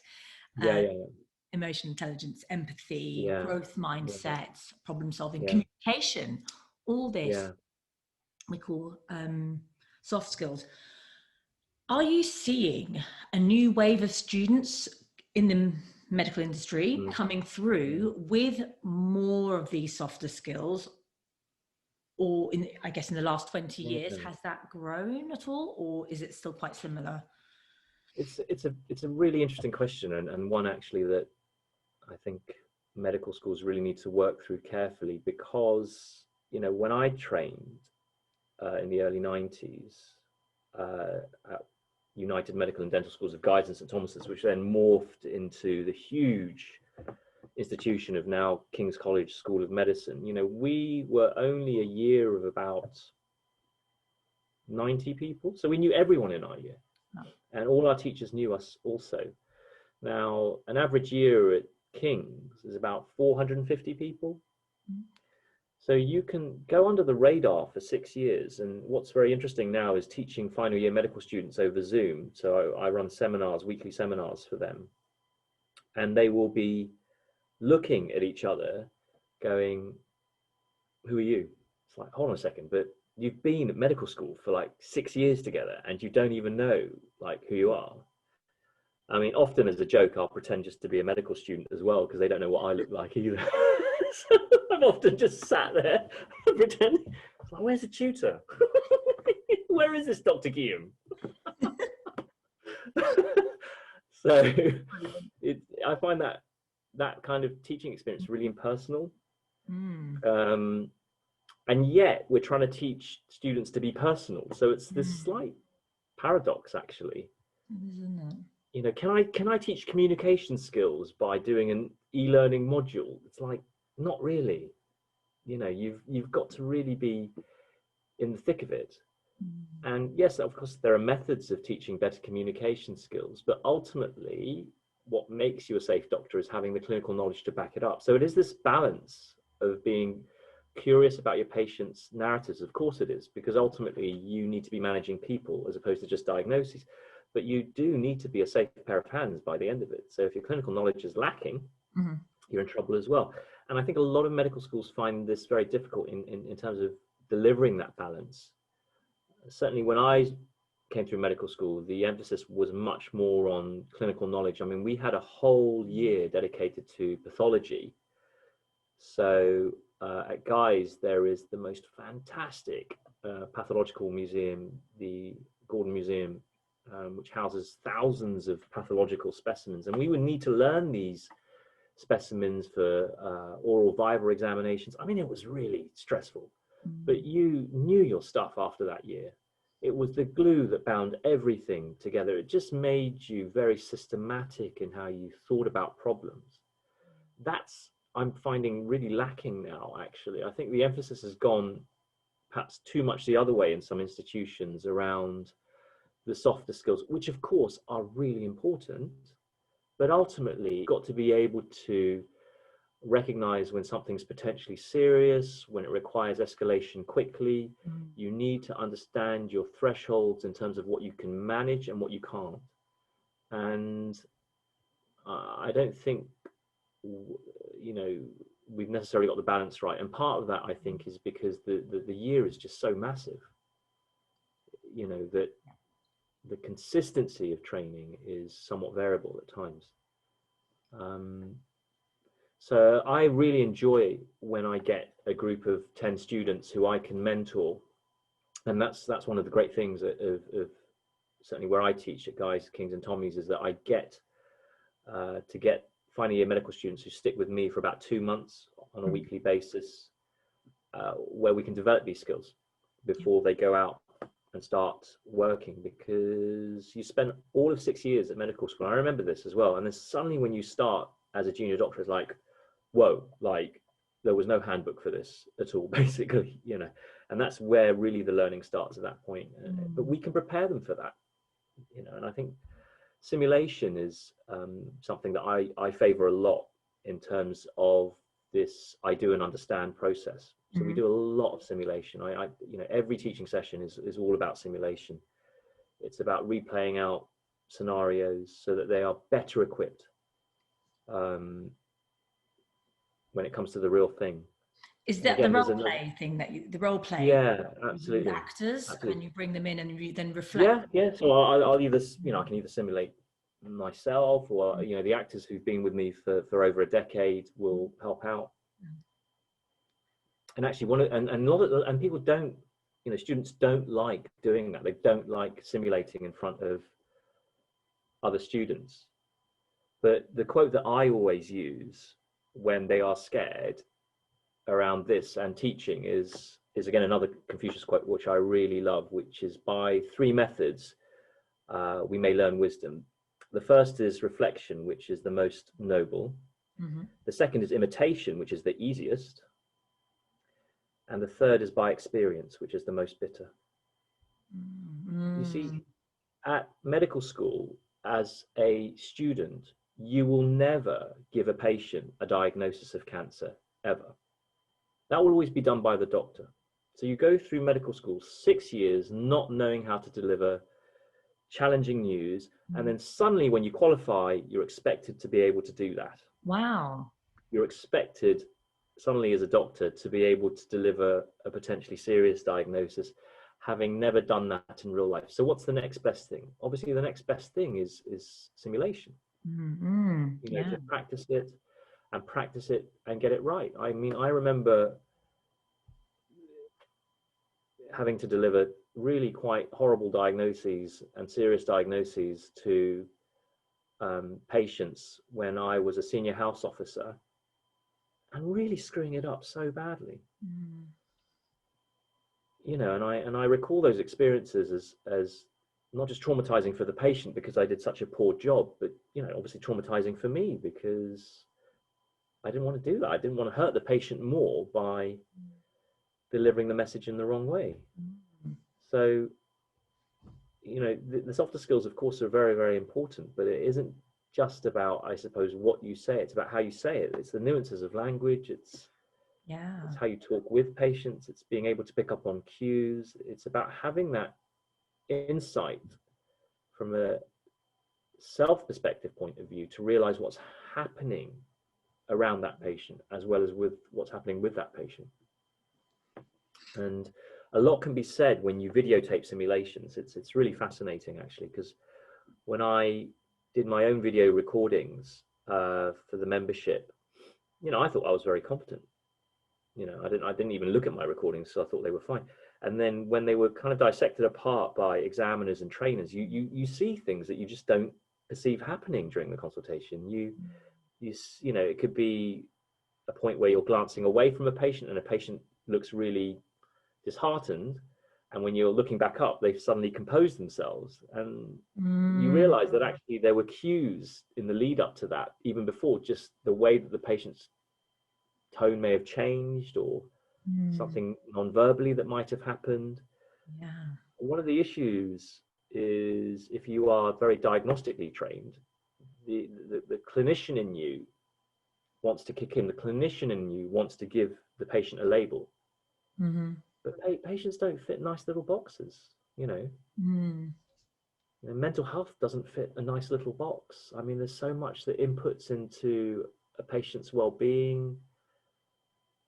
Emotional intelligence, empathy, growth mindsets, problem solving, communication, all this we call soft skills. Are you seeing a new wave of students in the medical industry coming through with more of these softer skills? Or I guess in the last 20 years, has that grown at all, or is it still quite similar? It's a really interesting question, and one actually that I think medical schools really need to work through carefully, because, you know, when I trained in the early 90s at United Medical and Dental Schools of Guides and St. Thomas's, which then morphed into the huge institution of now King's College School of Medicine, you know, we were only a year of about 90 people. So we knew everyone in our year. And all our teachers knew us also. Now, an average year at King's is about 450 people. So you can go under the radar for 6 years. And what's very interesting now is teaching final year medical students over Zoom. So I run seminars, weekly seminars for them. And they will be looking at each other going, who are you? It's like, hold on a second, but you've been at medical school for like 6 years together and you don't even know like who you are. I mean, often as a joke, I'll pretend just to be a medical student as well, because they don't know what I look like either. So I've often just sat there and pretending, like, where's the tutor? Where is this Dr. Giam? So I find that kind of teaching experience really impersonal. And yet we're trying to teach students to be personal. So it's this slight paradox, actually. Isn't it? You know, can I teach communication skills by doing an e-learning module? It's like, not really. You know, you've got to really be in the thick of it. And yes, of course, there are methods of teaching better communication skills, but ultimately what makes you a safe doctor is having the clinical knowledge to back it up. So it is this balance of being curious about your patient's narratives. Of course it is, because ultimately you need to be managing people as opposed to just diagnoses. But you do need to be a safe pair of hands by the end of it. So if your clinical knowledge is lacking, you're in trouble as well. And I think a lot of medical schools find this very difficult in terms of delivering that balance. Certainly when I came through medical school, the emphasis was much more on clinical knowledge. I mean, we had a whole year dedicated to pathology. So at Guy's, there is the most fantastic pathological museum, the Gordon Museum, which houses thousands of pathological specimens. And we would need to learn these specimens for oral viva examinations. I mean, it was really stressful, but you knew your stuff after that year. It was the glue that bound everything together. It just made you very systematic in how you thought about problems. That's, I'm finding, really lacking now, actually. I think the emphasis has gone perhaps too much the other way in some institutions around the softer skills, which of course are really important, but ultimately you've got to be able to recognize when something's potentially serious, when it requires escalation quickly. You need to understand your thresholds in terms of what you can manage and what you can't. And I don't think, you know, we've necessarily got the balance right. And part of that, I think, is because the year is just so massive, you know, that the consistency of training is somewhat variable at times. So I really enjoy when I get a group of 10 students who I can mentor. And that's one of the great things of certainly where I teach at Guy's, King's and Tommy's, is that I get to get final year medical students who stick with me for about 2 months on a weekly basis, where we can develop these skills before they go out and start working, because you spend all of 6 years at medical school. I remember this as well. And then suddenly when you start as a junior doctor, it's like, whoa, like there was no handbook for this at all, basically, you know. And that's where really the learning starts at that point. But we can prepare them for that, you know. And I think simulation is something that I favor a lot in terms of this I do and understand process. So we do a lot of simulation. I you know, every teaching session is all about simulation. It's about replaying out scenarios so that they are better equipped when it comes to the real thing. Is that the role play thing that the role play? Yeah, absolutely. Actors, absolutely. and you bring them in and you then reflect. Yeah. So I'll either, you know, I can either simulate myself, or you know, the actors who've been with me for over a decade will help out. And actually, and people don't, you know, students don't like doing that. They don't like simulating in front of other students. But the quote that I always use when they are scared around this and teaching is again another Confucius quote, which I really love, which is, by 3 methods we may learn wisdom. The first is reflection, which is the most noble. The second is imitation, which is the easiest. And the third is by experience, which is the most bitter. You see, at medical school, as a student, you will never give a patient a diagnosis of cancer, ever. That will always be done by the doctor. So you go through medical school 6 years not knowing how to deliver challenging news, and then suddenly when you qualify, you're expected to be able to do that. Wow. You're expected suddenly as a doctor to be able to deliver a potentially serious diagnosis, having never done that in real life. So what's the next best thing? Obviously the next best thing is simulation. You know, to practice it and get it right. I mean, I remember having to deliver really quite horrible diagnoses and serious diagnoses to patients when I was a senior house officer, and really screwing it up so badly. You know, and I recall those experiences as not just traumatizing for the patient because I did such a poor job, but, you know, obviously traumatizing for me because I didn't want to do that. I didn't want to hurt the patient more by delivering the message in the wrong way. So, you know, the softer skills, of course, are very, very important, but it isn't just about, I suppose, what you say. It's about how you say it. It's the nuances of language. It's how you talk with patients. It's being able to pick up on cues. It's about having that insight from a self-perspective point of view to realize what's happening around that patient, as well as with what's happening with that patient. And a lot can be said when you videotape simulations. It's really fascinating, actually, because when I did my own video recordings for the membership, you know, I thought I was very competent. You know, I didn't even look at my recordings, so I thought they were fine. And then when they were kind of dissected apart by examiners and trainers, you see things that you just don't perceive happening during the consultation. You know, it could be a point where you're glancing away from a patient and a patient looks really disheartened, and when you're looking back up, they've suddenly composed themselves, and you realize that actually there were cues in the lead up to that, even before, just the way that the patient's tone may have changed, or something non-verbally that might have happened. One of the issues is, if you are very diagnostically trained, the clinician in you wants to kick in. The clinician in you wants to give the patient a label. Mm-hmm. But patients don't fit nice little boxes, you know. Mm. You know, mental health doesn't fit a nice little box. I mean, there's so much that inputs into a patient's well-being,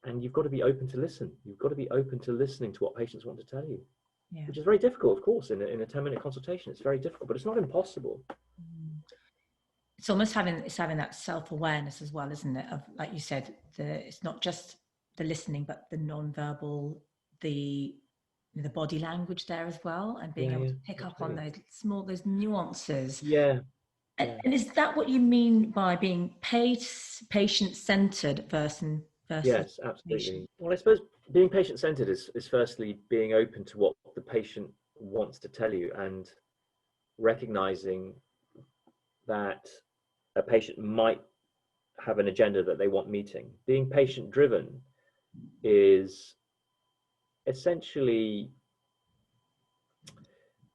and you've got to be open to listen. You've got to be open to listening to what patients want to tell you, Yeah. which is very difficult, of course. In a 10-minute consultation, it's very difficult, but it's not impossible. It's almost having that self-awareness as well, isn't it? Of, like you said, it's not just the listening, but the non-verbal, the body language there as well, and being able to pick up on those nuances. Yeah. And is that what you mean by being patient-centered versus Yes, absolutely. patient? Well, I suppose being patient-centered is firstly being open to what the patient wants to tell you, and recognizing that a patient might have an agenda that they want meeting. Being patient-driven is essentially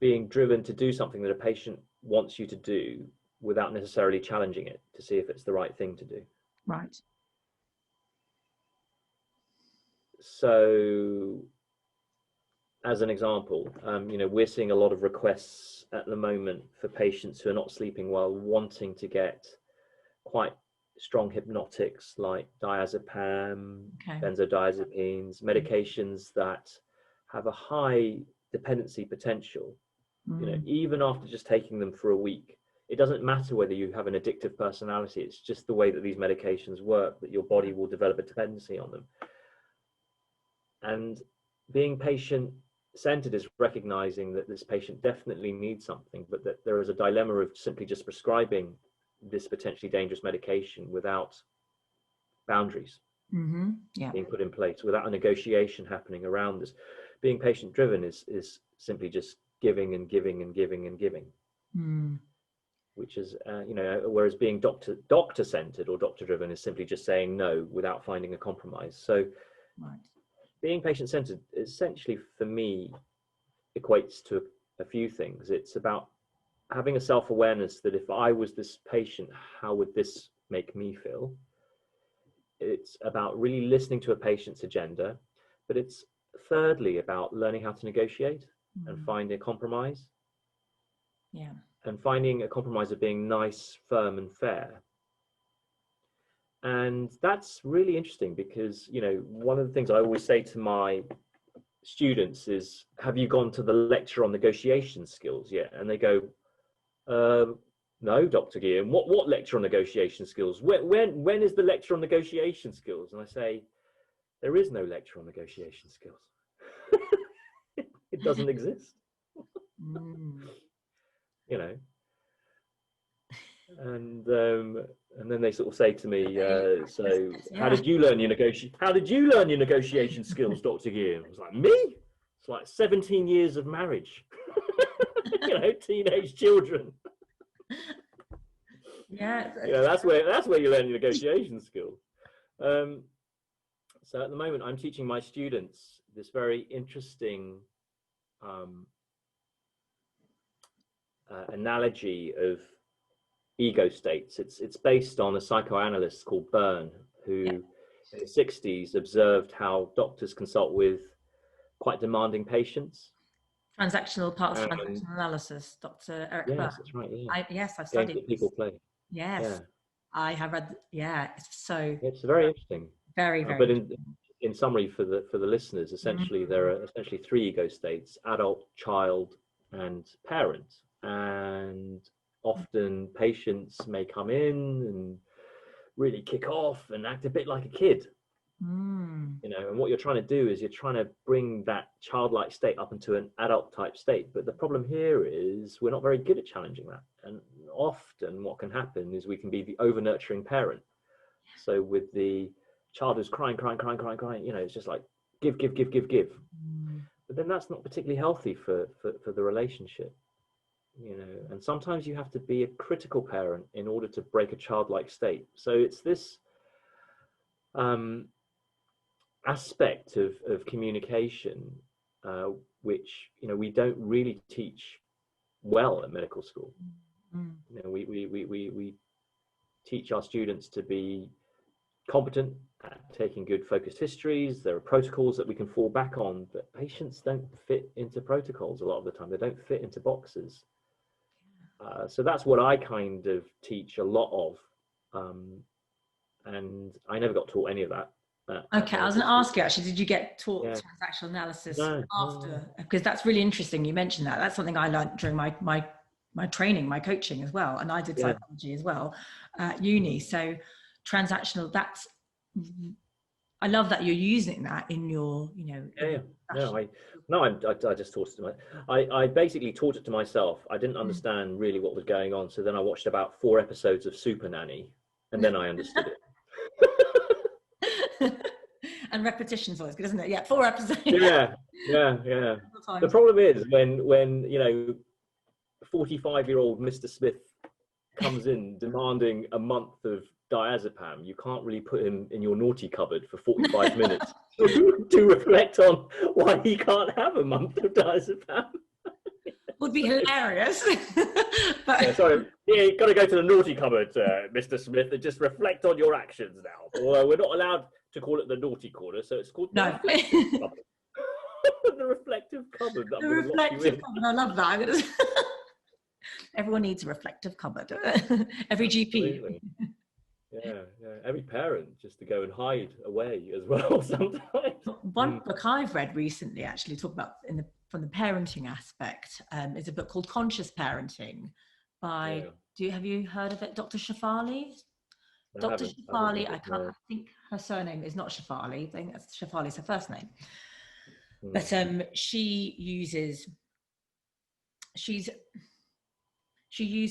being driven to do something that a patient wants you to do without necessarily challenging it to see if it's the right thing to do. Right. So, as an example, you know, we're seeing a lot of requests at the moment for patients who are not sleeping well, wanting to get quite strong hypnotics like diazepam, benzodiazepines, medications that have a high dependency potential. You know, even after just taking them for a week, it doesn't matter whether you have an addictive personality. It's just the way that these medications work that your body will develop a dependency on them. And being patient-centered is recognizing that this patient definitely needs something, but that there is a dilemma of simply just prescribing this potentially dangerous medication without boundaries being put in place, without a negotiation happening around this. Being patient-driven is simply just giving and giving and giving and giving, which is, you know, whereas being doctor-centered or doctor-driven is simply just saying no without finding a compromise. So being patient-centered essentially for me equates to a few things. It's about having a self-awareness that if I was this patient, how would this make me feel? It's about really listening to a patient's agenda, but it's thirdly about learning how to negotiate and finding a compromise. Yeah. And finding a compromise of being nice, firm, and fair. And that's really interesting because, you know, one of the things I always say to my students is, have you gone to the lecture on negotiation skills yet? And they go, no, Dr. Giam, what lecture on negotiation skills? When is the lecture on negotiation skills? And I say, there is no lecture on negotiation skills. It doesn't exist. You know, and then they sort of say to me, so how did you learn your negotiation skills, Dr. Giam? I was like, me? It's like 17 years of marriage. You know, teenage children. Yeah, you know, that's where you learn your negotiation skills. So at the moment, I'm teaching my students this very interesting analogy of ego states. It's based on a psychoanalyst called Byrne, who in the 60s observed how doctors consult with quite demanding patients. Transactional part of transactional analysis, Dr. Eric Byrne. Yes, that's right. Yeah. Yes, I've studied. Games that people play. Yes, yeah. I have read. Yeah, it's very interesting. Very, very. But in summary, for the listeners, essentially there are essentially three ego states: adult, child, and parent. And often patients may come in and really kick off and act a bit like a kid. You know, and what you're trying to do is you're trying to bring that childlike state up into an adult type state. But the problem here is we're not very good at challenging that. And often what can happen is we can be the over nurturing parent. So with the child who's crying, you know, it's just like give. But then that's not particularly healthy for the relationship. You know, and sometimes you have to be a critical parent in order to break a childlike state. So it's this aspect of communication, which, you know, we don't really teach well at medical school. You know, we teach our students to be competent at taking good focused histories. There are protocols that we can fall back on, but patients don't fit into protocols a lot of the time. They don't fit into boxes. So that's what I kind of teach a lot of. And I never got taught any of that. Okay, I was going to ask you actually, did you get taught Yeah. transactional analysis No, after? no. Because that's really interesting. You mentioned that. That's something I learned during my training, my coaching as well. And I did psychology as well at uni. So transactional, that's, I love that you're using that in your, you know. Yeah. I just taught it to I basically taught it to myself. I didn't understand really what was going on. So then I watched about 4 episodes of Super Nanny, and then I understood it. And repetition's always good, isn't it? Yeah, 4 episodes. Yeah. The problem is when you know 45-year-old Mr. Smith comes in demanding a month of diazepam, you can't really put him in your naughty cupboard for 45 minutes to reflect on why he can't have a month of diazepam. Would be hilarious. But yeah, sorry, you got to go to the naughty cupboard, Mr. Smith, and just reflect on your actions now. Although we're not allowed to call it the naughty corner, so it's called the reflective cupboard. The reflective cupboard. The reflective cupboard. I love that. Everyone needs a reflective cupboard. Every GP. Absolutely. Yeah. Every parent, just to go and hide away as well sometimes. One book I've read recently, actually, talk about from the parenting aspect, is a book called Conscious Parenting by, have you heard of it? Dr. Shafali? Dr. Shafali, I think her surname is not Shafali. I think that's Shafali's her first name. But she uses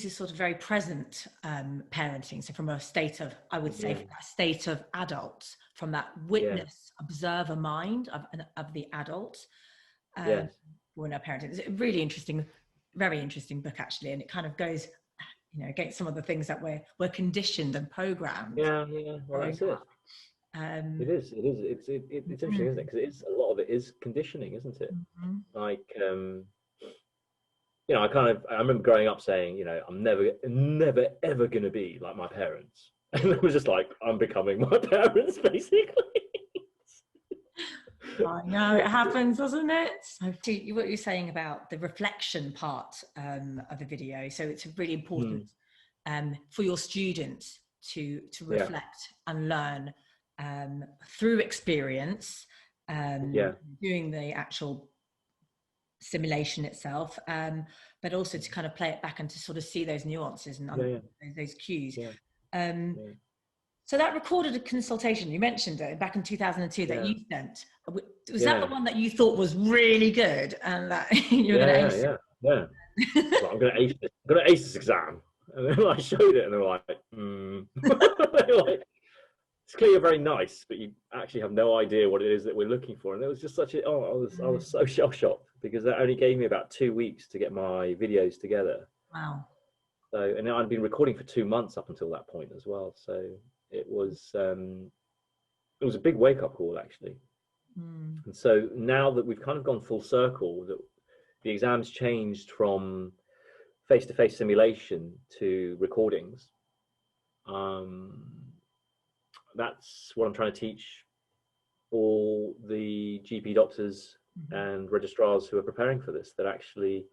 sort of very present parenting. So from a state of, I would say, from that state of adult, from that witness, observer mind of the adult. When our parenting. It's a really interesting, very interesting book actually, and it kind of goes, you know, against some of the things that we're conditioned and programmed. Well, that's it. It is. It's interesting, isn't it? Because a lot of it is conditioning, isn't it? Like, you know, I remember growing up saying, you know, I'm never ever going to be like my parents, and it was just like, I'm becoming my parents, basically. I know, it happens, doesn't it? So what you're saying about the reflection part of the video, so it's really important for your students to reflect and learn through experience, doing the actual simulation itself, but also to kind of play it back and to sort of see those nuances and those cues. So that recorded a consultation, you mentioned it back in 2002 that you sent. Was that the one that you thought was really good and that you were going to ace it? Well, I'm going to ace this exam. And then I showed it and they were like, it's clearly very nice, but you actually have no idea what it is that we're looking for. And it was just such a, I was so shell shocked because that only gave me about 2 weeks to get my videos together. Wow. So, and I'd been recording for 2 months up until that point as well. So it was a big wake-up call actually. And so now that we've kind of gone full circle, that the exams changed from face-to-face simulation to recordings, that's what I'm trying to teach all the GP doctors and registrars who are preparing for this, that actually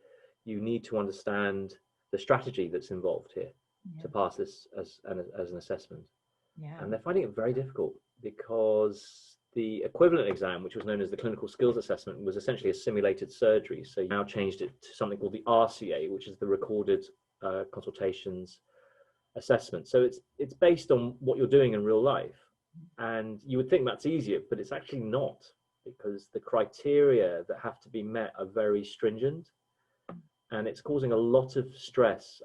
you need to understand the strategy that's involved here to pass this as an assessment. And they're finding it very difficult because the equivalent exam, which was known as the clinical skills assessment, was essentially a simulated surgery. So you now changed it to something called the RCA, which is the recorded consultations assessment. So it's based on what you're doing in real life, and you would think that's easier, but it's actually not, because the criteria that have to be met are very stringent, and it's causing a lot of stress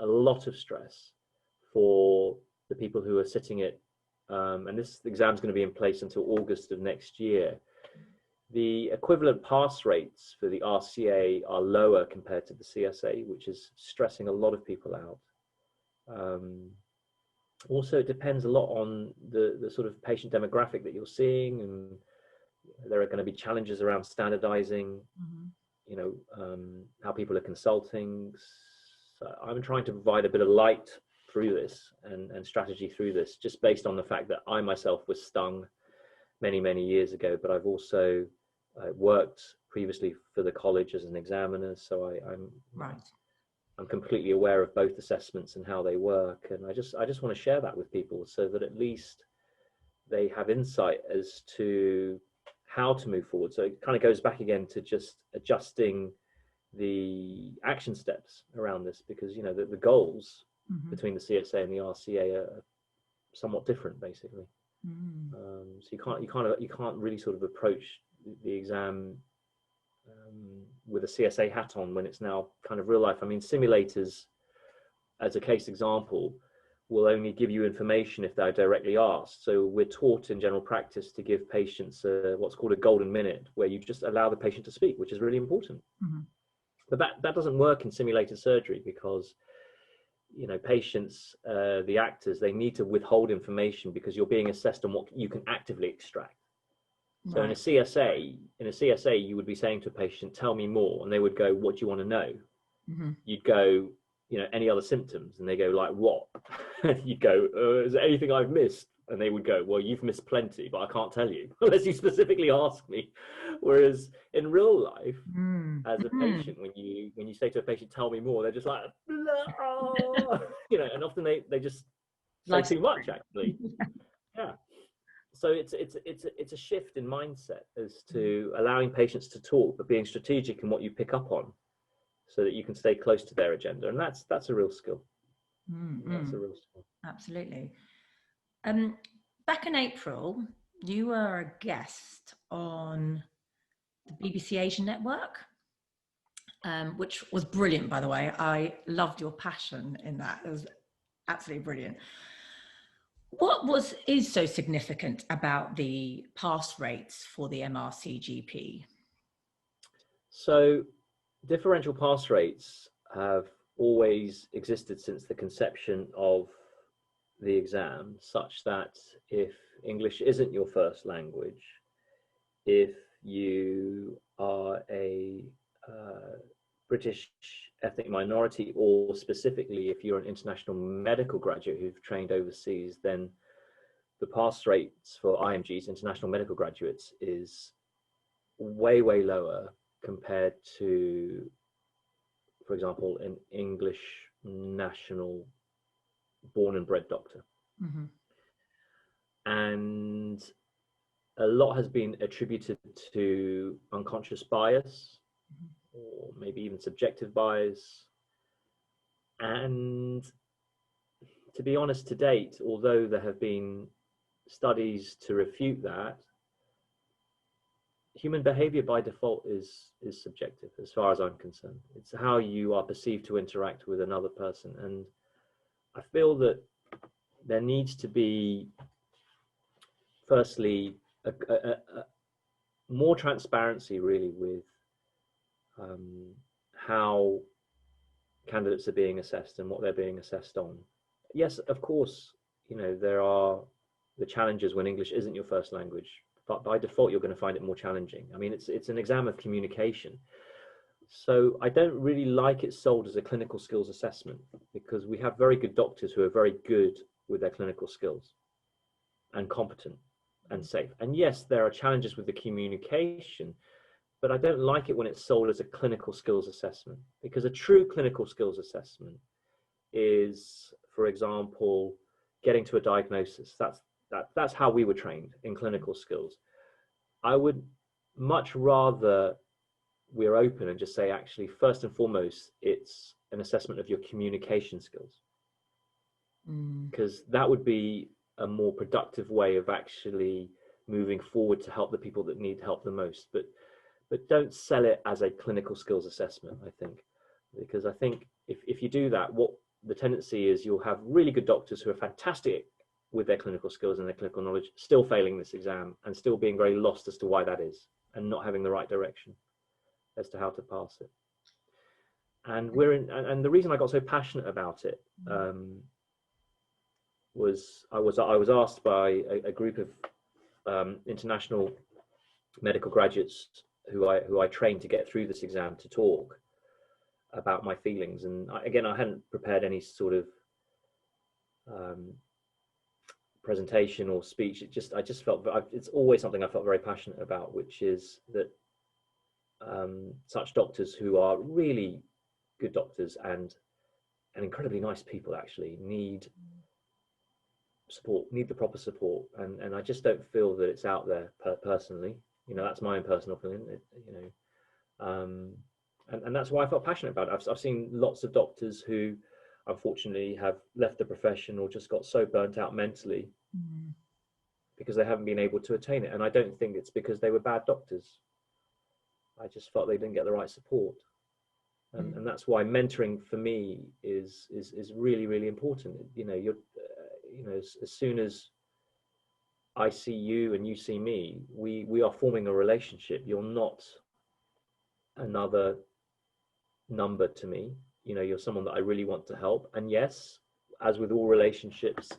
for the people who are sitting it. And this exam is going to be in place until August of next year. The equivalent pass rates for the RCA are lower compared to the CSA, which is stressing a lot of people out. Also, it depends a lot on the sort of patient demographic that you're seeing, and there are going to be challenges around standardizing, you know, how people are consulting. So I'm trying to provide a bit of light through this and strategy through this, just based on the fact that I myself was stung many years ago, but I've also worked previously for the college as an examiner, so I'm completely aware of both assessments and how they work, and I just want to share that with people so that at least they have insight as to how to move forward. So it kind of goes back again to just adjusting the action steps around this, because the goals between the CSA and the RCA are somewhat different, basically. So you can't really sort of approach the exam with a CSA hat on when it's now kind of real life. I mean, simulators, as a case example, will only give you information if they're directly asked. So we're taught in general practice to give patients what's called a golden minute, where you just allow the patient to speak, which is really important. But that doesn't work in simulated surgery, because patients, the actors, they need to withhold information because you're being assessed on what you can actively extract. So in a CSA, you would be saying to a patient, "Tell me more," and they would go, "What do you want to know?" You'd go, "Any other symptoms?" And they go, "Like what?" You'd go, "Is there anything I've missed?" And they would go, "Well, you've missed plenty, but I can't tell you unless you specifically ask me." Whereas in real life, as a patient, when you say to a patient, "Tell me more," they're just like, and often they just say too much, actually. Yeah. So it's a shift in mindset as to allowing patients to talk, but being strategic in what you pick up on, so that you can stay close to their agenda, and that's a real skill. That's a real skill. Absolutely. Back in April, you were a guest on the BBC Asian Network, which was brilliant, by the way. I loved your passion in that. It was absolutely brilliant. What is so significant about the pass rates for the MRCGP? So differential pass rates have always existed since the conception of the exam, such that if English isn't your first language, if you are a British ethnic minority, or specifically if you're an international medical graduate who've trained overseas, then the pass rates for IMGs, international medical graduates, is way lower compared to, for example, an English national born and bred doctor. And a lot has been attributed to unconscious bias, or maybe even subjective bias. And to be honest, to date, although there have been studies to refute that, human behavior by default is subjective, as far as I'm concerned. It's how you are perceived to interact with another person. And I feel that there needs to be, firstly, a more transparency, really, with how candidates are being assessed and what they're being assessed on. Yes, of course, there are the challenges when English isn't your first language, but by default, you're going to find it more challenging. I mean, it's an exam of communication. So I don't really like it sold as a clinical skills assessment, because we have very good doctors who are very good with their clinical skills and competent and safe. And yes, there are challenges with the communication, but I don't like it when it's sold as a clinical skills assessment, because a true clinical skills assessment is, for example, getting to a diagnosis. That's how we were trained in clinical skills. I would much rather we're open and just say, actually, first and foremost, it's an assessment of your communication skills, because that would be a more productive way of actually moving forward to help the people that need help the most. But don't sell it as a clinical skills assessment, I think, because I think if you do that, what the tendency is, you'll have really good doctors who are fantastic with their clinical skills and their clinical knowledge, still failing this exam and still being very lost as to why that is, and not having the right direction as to how to pass it. And and the reason I got so passionate about it was I was asked by a group of international medical graduates who I trained to get through this exam, to talk about my feelings. And again, I hadn't prepared any sort of presentation or speech, I just felt, it's always something I felt very passionate about, which is that such doctors who are really good doctors and incredibly nice people actually need support, need the proper support, and I just don't feel that it's out there personally. That's my own personal feeling. And that's why I felt passionate about it. I've seen lots of doctors who unfortunately have left the profession or just got so burnt out mentally because they haven't been able to attain it. And I don't think it's because they were bad doctors. I just felt they didn't get the right support. And that's why mentoring for me is really, really important. As soon as I see you and you see me, we are forming a relationship. You're not another number to me. You're someone that I really want to help. And yes, as with all relationships,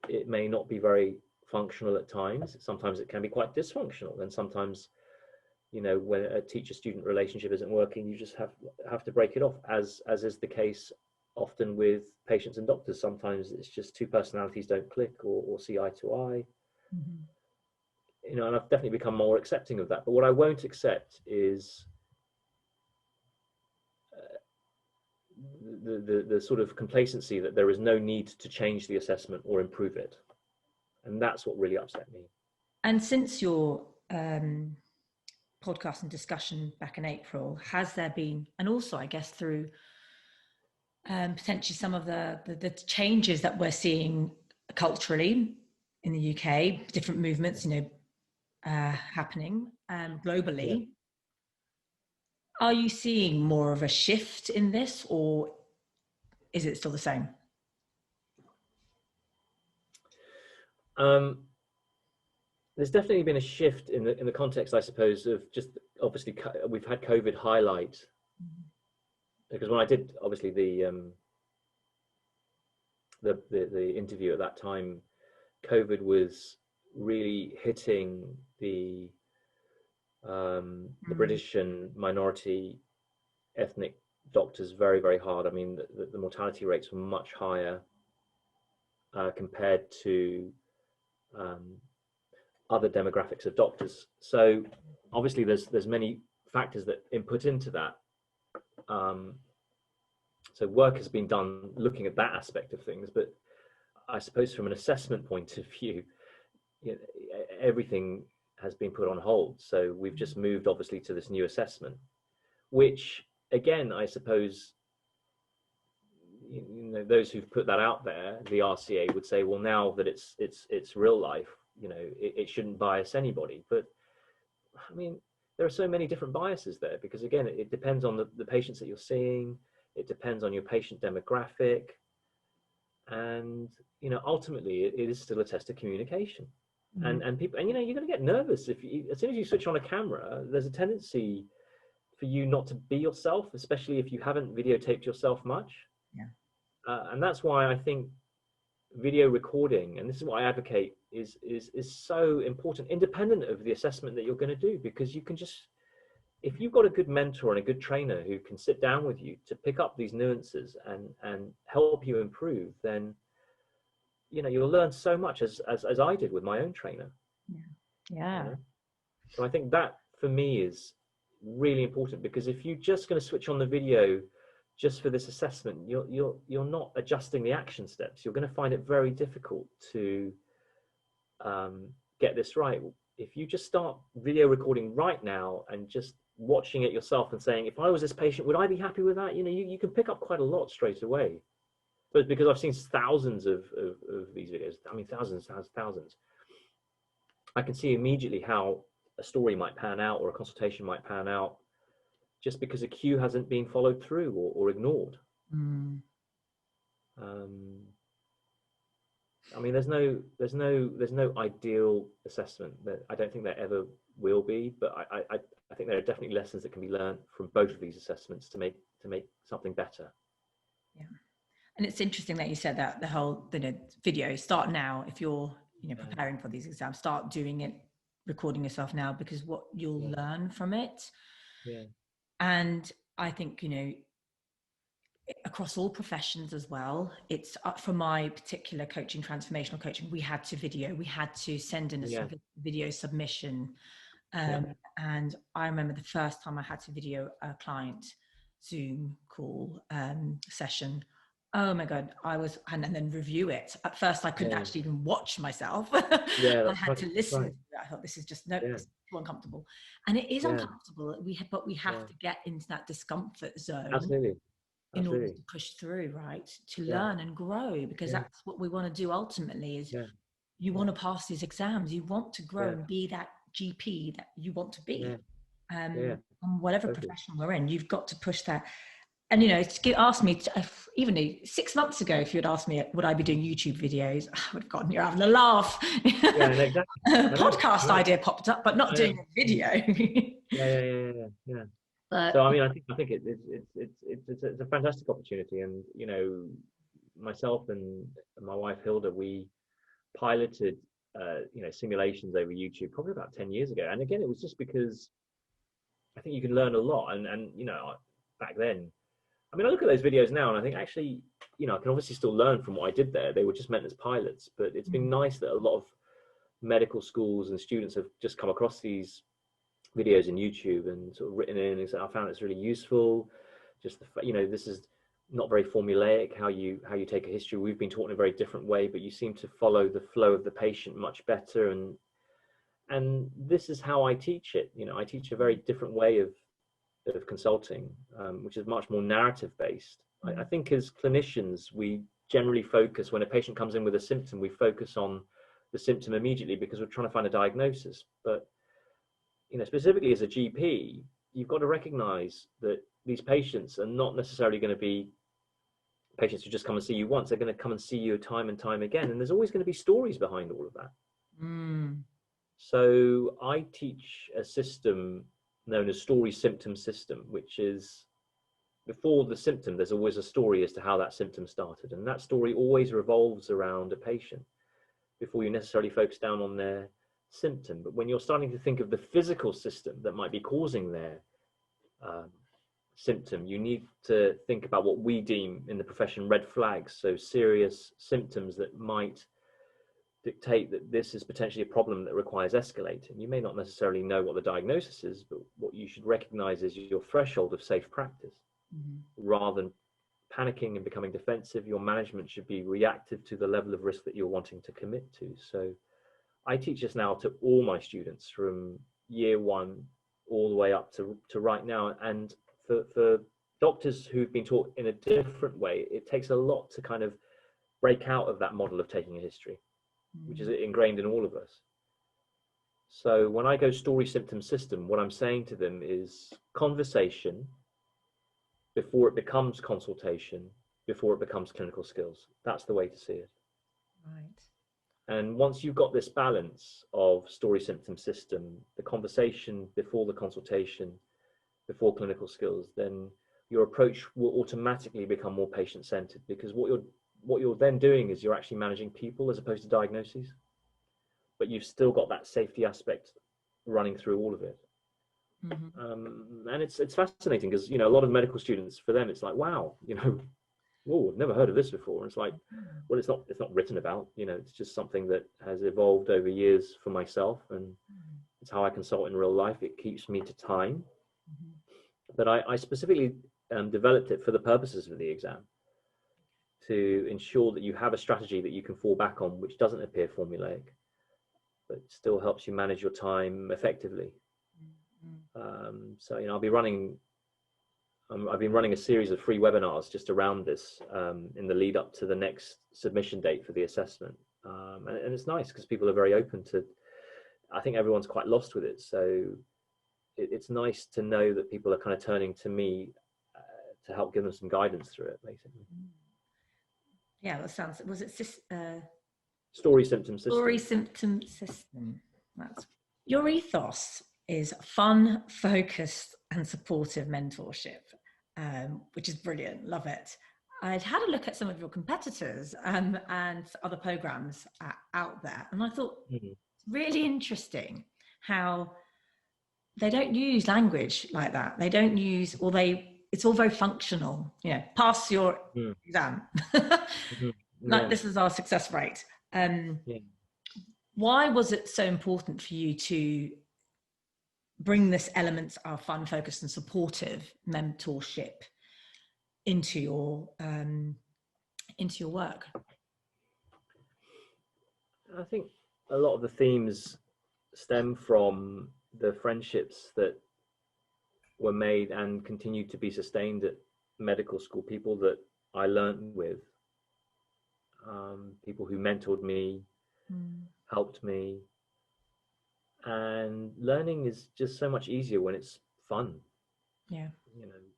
it may not be very functional at times. Sometimes it can be quite dysfunctional, and sometimes when a teacher-student relationship isn't working, you just have to break it off, as is the case often with patients and doctors. Sometimes it's just two personalities don't click or see eye to eye. And I've definitely become more accepting of that. But what I won't accept is the sort of complacency that there is no need to change the assessment or improve it. And that's what really upset me. And since your podcast and discussion back in April, has there been, and also I guess through potentially some of the changes that we're seeing culturally in the UK, different movements, happening globally, are you seeing more of a shift in this, or is it still the same? There's definitely been a shift in the context, I suppose, of just obviously we've had COVID highlight, because when I did obviously the interview at that time, COVID was really hitting the British and minority ethnic doctors very, very hard. I mean, the mortality rates were much higher compared to other demographics of doctors. So obviously there's many factors that input into that. So work has been done looking at that aspect of things, but I suppose from an assessment point of view, everything has been put on hold. So we've just moved obviously to this new assessment, which again, I suppose, those who've put that out there, the RCA would say, well, now that it's real life, it shouldn't bias anybody. But I mean, there are so many different biases there, because again, it depends on the patients that you're seeing. It depends on your patient demographic. And, ultimately it is still a test of communication. And people, and you're going to get nervous as soon as you switch on a camera. There's a tendency for you not to be yourself, especially if you haven't videotaped yourself much. And that's why I think video recording, and this is what I advocate, is so important, independent of the assessment that you're going to do, because you can just, if you've got a good mentor and a good trainer who can sit down with you to pick up these nuances and help you improve, then you'll learn so much, as I did with my own trainer. So I think that for me is really important, because if you're just going to switch on the video just for this assessment, you're not adjusting the action steps. You're going to find it very difficult to get this right. If you just start video recording right now and just watching it yourself and saying, if I was this patient, would I be happy with that? You can pick up quite a lot straight away. But because I've seen thousands of these videos, I mean, thousands, I can see immediately how a story might pan out or a consultation might pan out, just because a cue hasn't been followed through or ignored. I mean, there's no ideal assessment. That I don't think there ever will be, but I think there are definitely lessons that can be learned from both of these assessments to make something better. Yeah. And it's interesting that you said that the whole video, start now. If you're preparing for these exams, start doing it, recording yourself now, because what you'll learn from it. And I think across all professions as well. It's for my particular coaching, transformational coaching, we had to send in a video submission. And I remember the first time I had to video a client Zoom call session. Oh my God, and then review it. At first I couldn't actually even watch myself. I had to listen. Right. I thought, this is just this is too uncomfortable. And it is uncomfortable. But we have to get into that discomfort zone. Absolutely. In order to push through, right? To learn and grow, because that's what we want to do ultimately, is you want to pass these exams, you want to grow and be that GP that you want to be. And whatever profession we're in, you've got to push that. And, you know, ask me, even 6 months ago, if you had asked me, would I be doing YouTube videos? I would have gotten, you're having a laugh. Yeah, exactly. Podcast idea popped up, but not doing a video. Yeah. So I mean, I think it's a fantastic opportunity, and you know, myself and my wife Hilda, we piloted simulations over YouTube probably about 10 years ago, and again, it was just because I think you can learn a lot, and you know, back then, I mean, I look at those videos now, and I think actually, you know, I can obviously still learn from what I did there. They were just meant as pilots, but it's been nice that a lot of medical schools and students have just come across these videos in YouTube and sort of written in and said, I found it's really useful. Just this is not very formulaic how you take a history. We've been taught in a very different way, but you seem to follow the flow of the patient much better. And this is how I teach it. You know, I teach a very different way of consulting, which is much more narrative based. I think as clinicians, we generally focus, when a patient comes in with a symptom, we focus on the symptom immediately because we're trying to find a diagnosis. But you know, specifically as a GP, you've got to recognize that these patients are not necessarily going to be patients who just come and see you once. They're going to come and see you time and time again. And there's always going to be stories behind all of that. So I teach a system known as story symptom system, which is before the symptom, there's always a story as to how that symptom started. And that story always revolves around a patient before you necessarily focus down on their symptom. But when you're starting to think of the physical system that might be causing their symptom, you need to think about what we deem in the profession red flags, so serious symptoms that might dictate that this is potentially a problem that requires escalating. You may not necessarily know what the diagnosis is, but what you should recognize is your threshold of safe practice. Rather than panicking and becoming defensive, your management should be reactive to the level of risk that you're wanting to commit to. So I teach this now to all my students from year one all the way up to right now. And for doctors who've been taught in a different way, it takes a lot to kind of break out of that model of taking a history, which is ingrained in all of us. So when I go story symptom system, what I'm saying to them is conversation before it becomes consultation, before it becomes clinical skills. That's the way to see it. Right. And once you've got this balance of story symptom system, the conversation before the consultation, before clinical skills, then your approach will automatically become more patient-centered, because what you're then doing is you're actually managing people as opposed to diagnoses, but you've still got that safety aspect running through all of it. And it's fascinating because, you know, a lot of medical students, for them, it's like, wow, you know, whoa, I've never heard of this before. And it's like, well, it's not written about, you know, it's just something that has evolved over years for myself, and it's how I consult in real life. It keeps me to time. But I specifically developed it for the purposes of the exam, to ensure that you have a strategy that you can fall back on, which doesn't appear formulaic, but still helps you manage your time effectively. So, you know, I've been running a series of free webinars just around this in the lead up to the next submission date for the assessment. And it's nice because people are very open to, I think everyone's quite lost with it. So it's nice to know that people are kind of turning to me to help give them some guidance through it, basically. Yeah, that sounds, was it story symptom system? Story symptom system. That's your ethos is fun, focused, and supportive mentorship, which is brilliant. Love it. I'd had a look at some of your competitors and other programs out there, and I thought it's really interesting how they don't use language like that. They don't use, or they it's all very functional, pass your exam. Like this is our success rate. Why was it so important for you to bring this elements of fun, focused and supportive mentorship into your work? I think a lot of the themes stem from the friendships that were made and continue to be sustained at medical school, people that I learned with, people who mentored me, helped me. And learning is just so much easier when it's fun.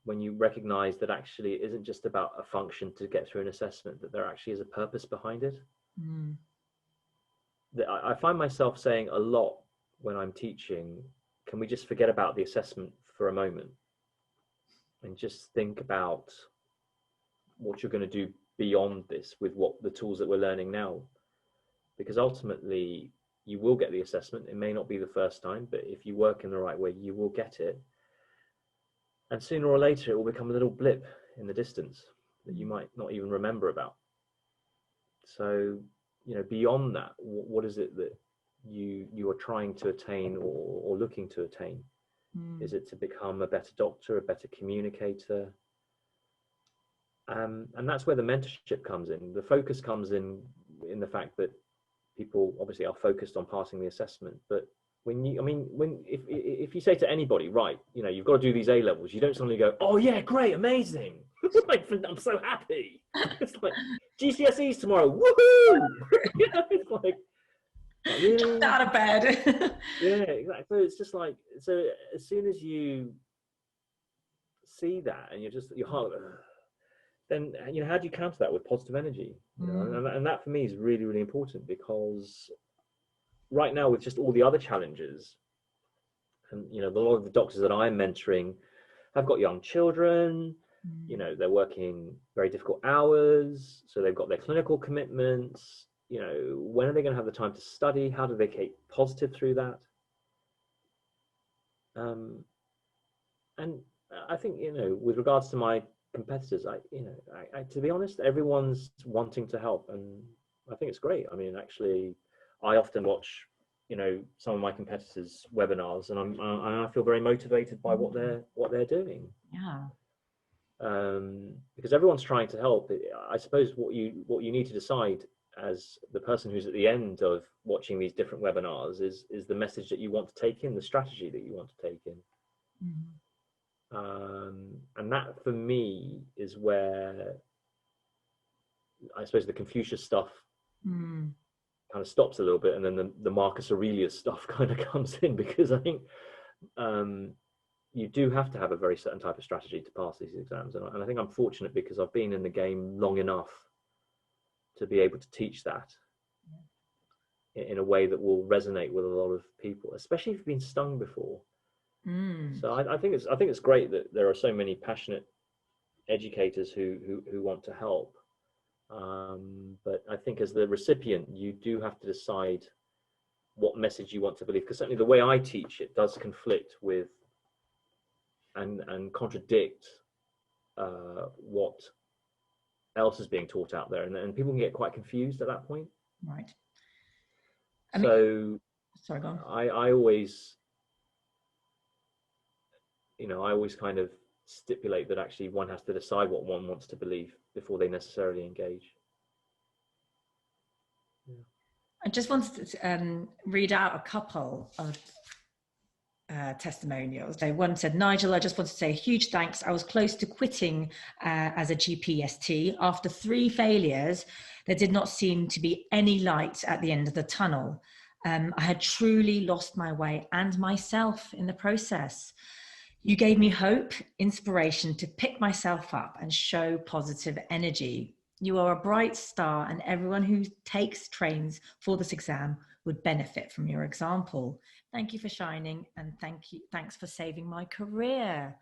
When you recognize that actually it isn't just about a function to get through an assessment, that there actually is a purpose behind it. I find myself saying a lot when I'm teaching, can we just forget about the assessment for a moment and just think about what you're going to do beyond this with what the tools that we're learning now? Because ultimately you will get the assessment. It may not be the first time, but if you work in the right way, you will get it. And sooner or later, it will become a little blip in the distance that you might not even remember about. So, beyond that, what is it that you are trying to attain or looking to attain? Is it to become a better doctor, a better communicator? And that's where the mentorship comes in. The focus comes in the fact that people obviously are focused on passing the assessment, but if you say to anybody, right, you've got to do these A levels, you don't suddenly go, oh yeah, great, amazing. Like, I'm so happy. It's like GCSEs tomorrow, woohoo! It's like, really? Jumped out of bed. Yeah, exactly. So it's just like, so as soon as you see that and your heart, then how do you counter that with positive energy? And that for me is really, really important, because right now with just all the other challenges, and a lot of the doctors that I'm mentoring have got young children, they're working very difficult hours, so they've got their clinical commitments. When are they going to have the time to study? How do they keep positive through that? And I think, with regards to my competitors, I to be honest, everyone's wanting to help, and I think it's great. I mean, actually, I often watch, some of my competitors' webinars, and I feel very motivated by what they're doing. Yeah. Because everyone's trying to help. I suppose what you need to decide as the person who's at the end of watching these different webinars is the message that you want to take in, the strategy that you want to take in. And that for me is where I suppose the Confucius stuff kind of stops a little bit, and then the Marcus Aurelius stuff kind of comes in, because I think you do have to have a very certain type of strategy to pass these exams. And I think I'm fortunate because I've been in the game long enough to be able to teach that in a way that will resonate with a lot of people, especially if you've been stung before. So I think it's great that there are so many passionate educators who want to help. But I think as the recipient, you do have to decide what message you want to believe, because certainly the way I teach it does conflict with and contradict what else is being taught out there, and people can get quite confused at that point. Right. Sorry, go on. I always kind of stipulate that actually one has to decide what one wants to believe before they necessarily engage. I just wanted to read out a couple of testimonials. One said, Nigel, I just want to say a huge thanks. I was close to quitting as a GPST. After 3 failures, there did not seem to be any light at the end of the tunnel. I had truly lost my way and myself in the process. You gave me hope, inspiration to pick myself up and show positive energy. You are a bright star, and everyone who trains for this exam would benefit from your example. Thank you for shining, and thanks for saving my career.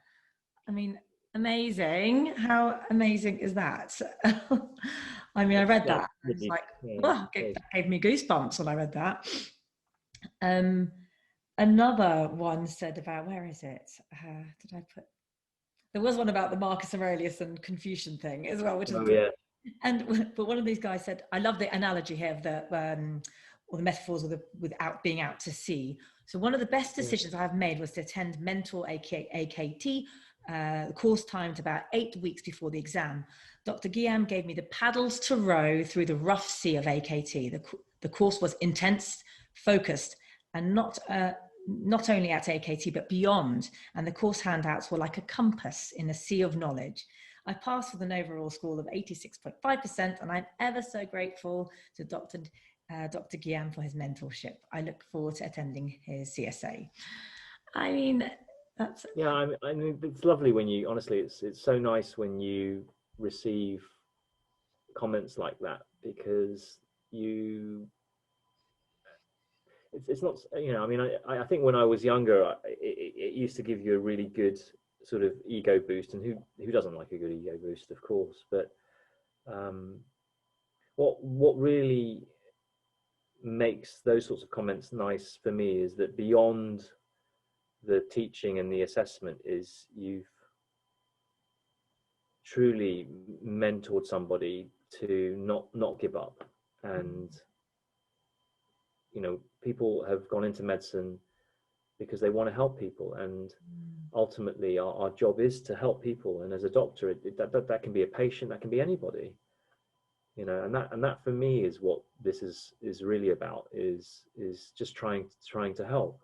I mean, amazing. How amazing is that? I mean, I read that. It's like, that gave me goosebumps when I read that. Another one said about, where is it? Did I put? There was one about the Marcus Aurelius and Confucian thing as well, which is Oh good. yeah. And but one of these guys said, I love the analogy here of the or the metaphors of the without being out to sea. So one of the best decisions I've made was to attend Mentor AKT. The course timed about 8 weeks before the exam. Dr. Giam gave me the paddles to row through the rough sea of AKT. The course was intense, focused, and not only at AKT, but beyond. And the course handouts were like a compass in a sea of knowledge. I passed with an overall score of 86.5%, and I'm ever so grateful to Dr. Giam for his mentorship. I look forward to attending his CSA. I mean, that's... Yeah, I mean, it's lovely when you, honestly, it's so nice when you receive comments like that, because it's not, you know, I mean, I think when I was younger, it used to give you a really good sort of ego boost, and who doesn't like a good ego boost, of course. But what really makes those sorts of comments nice for me is that beyond the teaching and the assessment is you've truly mentored somebody to not give up. And you know, people have gone into medicine because they want to help people, and ultimately our job is to help people. And as a doctor, that can be a patient, that can be anybody, you know, and that for me is what this is really about, is just trying to help.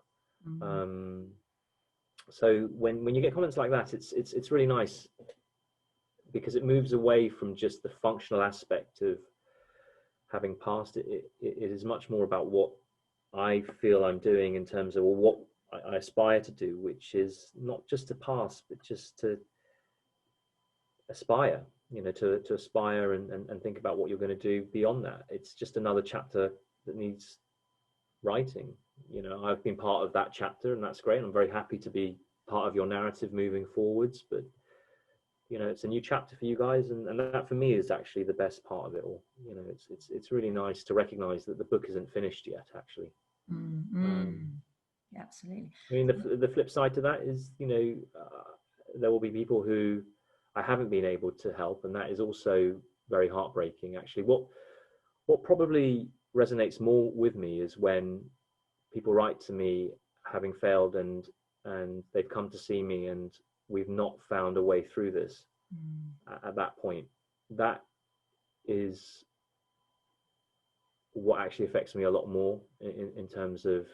So when you get comments like that, it's really nice, because it moves away from just the functional aspect of having passed. It is much more about what I feel I'm doing in terms of what I aspire to do, which is not just to pass, but just to aspire, you know, to aspire and think about what you're going to do beyond that. It's just another chapter that needs writing. You know, I've been part of that chapter, and that's great. I'm very happy to be part of your narrative moving forwards, but you know, it's a new chapter for you guys, and that for me is actually the best part of it all. You know, it's really nice to recognize that the book isn't finished yet, actually. Yeah, absolutely. I mean, the flip side to that is, you know, there will be people who I haven't been able to help, and that is also very heartbreaking, actually. What probably resonates more with me is when people write to me having failed, and they've come to see me, and we've not found a way through this at that point. That is what actually affects me a lot more in terms of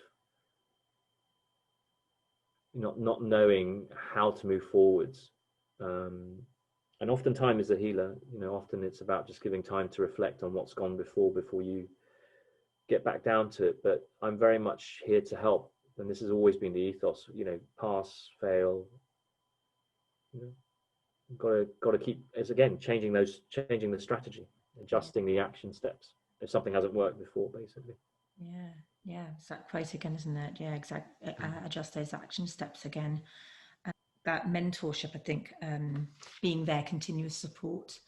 not knowing how to move forwards. And oftentimes as a healer, you know, often it's about just giving time to reflect on what's gone before you get back down to it. But I'm very much here to help, and this has always been the ethos, you know, pass, fail, you know, got to keep, as again, changing the strategy, adjusting the action steps if something hasn't worked before, basically. Yeah, it's that quote again, isn't it? Yeah, exactly. Adjust those action steps again. That mentorship, I think, being there, continuous support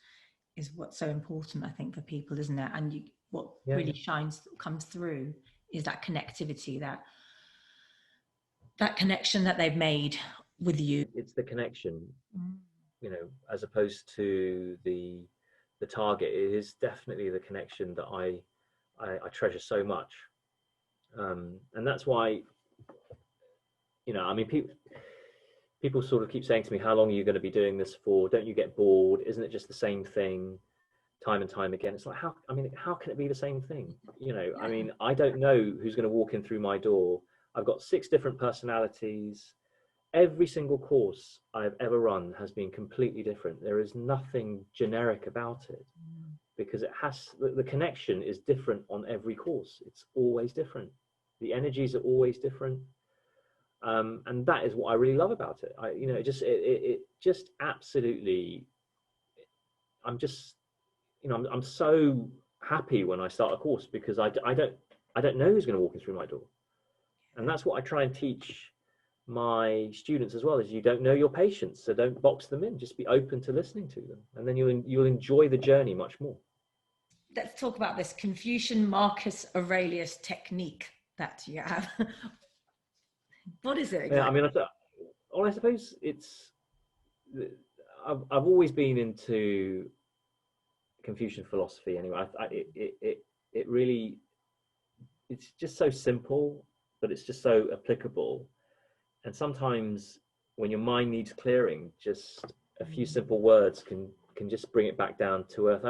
is what's so important, I think, for people, isn't it? And what really comes through is that connectivity, that connection that they've made with you. It's the connection, you know, as opposed to the target. It is definitely the connection that I treasure so much. And that's why, you know, I mean, people sort of keep saying to me, how long are you going to be doing this for? Don't you get bored? Isn't it just the same thing time and time again? It's like, how can it be the same thing? You know, I mean, I don't know who's going to walk in through my door. I've got 6 different personalities. Every single course I've ever run has been completely different. There is nothing generic about it, because the connection is different on every course. It's always different. The energies are always different. And that is what I really love about it. You know, it just absolutely, I'm just, you know, I'm so happy when I start a course, because I don't know who's going to walk in through my door. And that's what I try and teach my students as well, is you don't know your patients, so don't box them in. Just be open to listening to them, and then you'll enjoy the journey much more. Let's talk about this Confucian Marcus Aurelius technique that you have. What is it exactly? Yeah, I mean, I suppose it's I've always been into Confucian philosophy anyway. It really, it's just so simple, but it's just so applicable. And sometimes when your mind needs clearing, just a few simple words can just bring it back down to earth.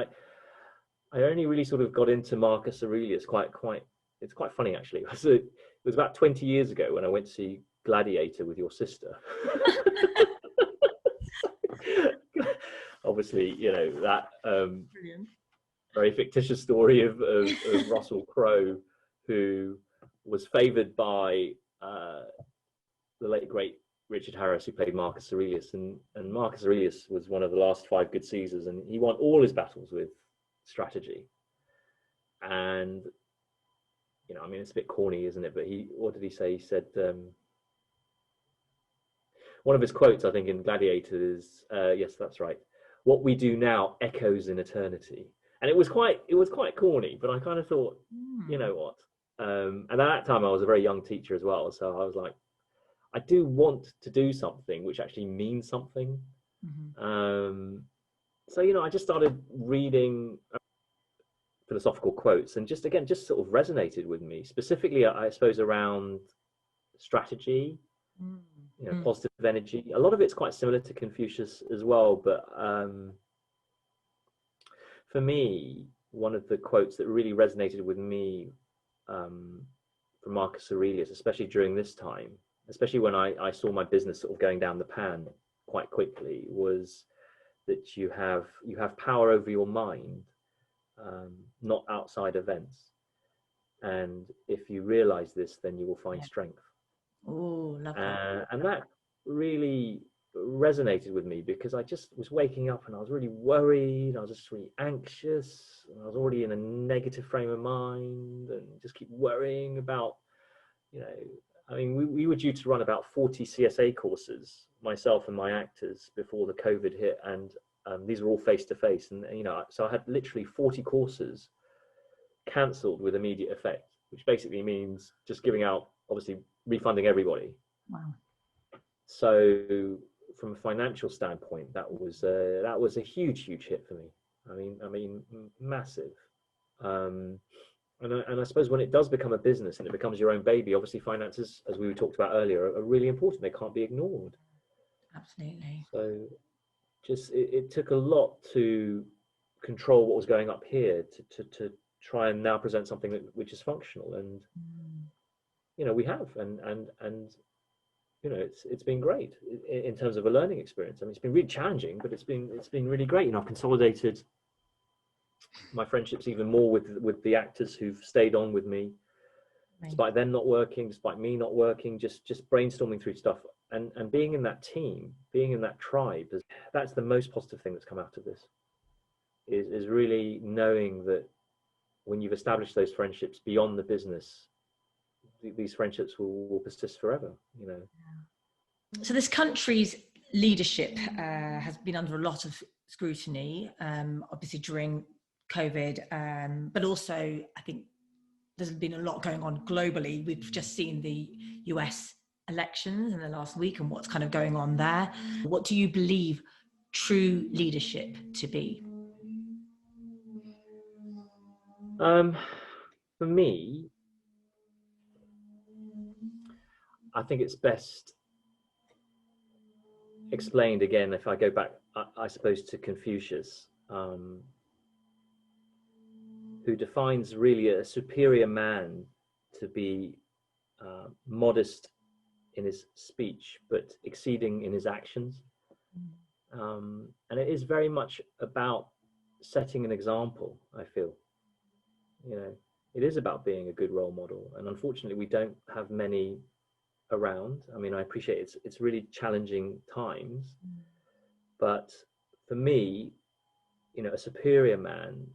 I only really sort of got into Marcus Aurelius it's quite funny actually. It was about 20 years ago when I went to see Gladiator with your sister. Obviously, you know, that very fictitious story of Russell Crowe, who was favoured by the late great Richard Harris, who played Marcus Aurelius, and Marcus Aurelius was one of the last 5 good Caesars, and he won all his battles with strategy. And you know, I mean, it's a bit corny, isn't it? But what did he say? He said, one of his quotes, I think, in Gladiator is, yes, that's right, "What we do now echoes in eternity." And it was quite corny, but I kind of thought, you know what? And at that time I was a very young teacher as well, so I was like, I do want to do something which actually means something. So, you know, I just started reading philosophical quotes, and just sort of resonated with me, specifically, I suppose, around strategy, you know, positive energy. A lot of it's quite similar to Confucius as well, but for me, one of the quotes that really resonated with me from Marcus Aurelius, especially during this time, especially when I saw my business sort of going down the pan quite quickly, was that you have power over your mind, not outside events. And if you realize this, then you will find strength. Oh, love that. And that really resonated with me, because I just was waking up and I was really worried. I was just really anxious, and I was already in a negative frame of mind, and just keep worrying about, you know, I mean, we were due to run about 40 CSA courses, myself and my actors, before the COVID hit, and these were all face-to-face, and you know, so I had literally 40 courses cancelled with immediate effect, which basically means just giving out, obviously refunding everybody. Wow. So from a financial standpoint, that was a huge hit for me. I mean, massive. And I suppose when it does become a business and it becomes your own baby, obviously finances, as we talked about earlier, are really important. They can't be ignored. Absolutely. So just it took a lot to control what was going up here to try and now present something which is functional. And you know, we have, and you know, it's been great in terms of a learning experience. I mean, it's been really challenging, but it's been really great. You know, I've consolidated my friendships even more with the actors who've stayed on with me, despite them not working, despite me not working, just brainstorming through stuff, and being in that team, being in that tribe. That's the most positive thing that's come out of this, is really knowing that when you've established those friendships beyond the business, these friendships will persist forever, you know. So this country's leadership has been under a lot of scrutiny, obviously during COVID, but also I think there's been a lot going on globally. We've just seen the US elections in the last week and what's kind of going on there. What do you believe true leadership to be? For me, I think it's best explained again if I go back, I suppose, to Confucius, who defines really a superior man to be modest in his speech, but exceeding in his actions. And it is very much about setting an example, I feel. You know, it is about being a good role model, and unfortunately we don't have many around. I mean, I appreciate it's really challenging times, but for me, you know, a superior man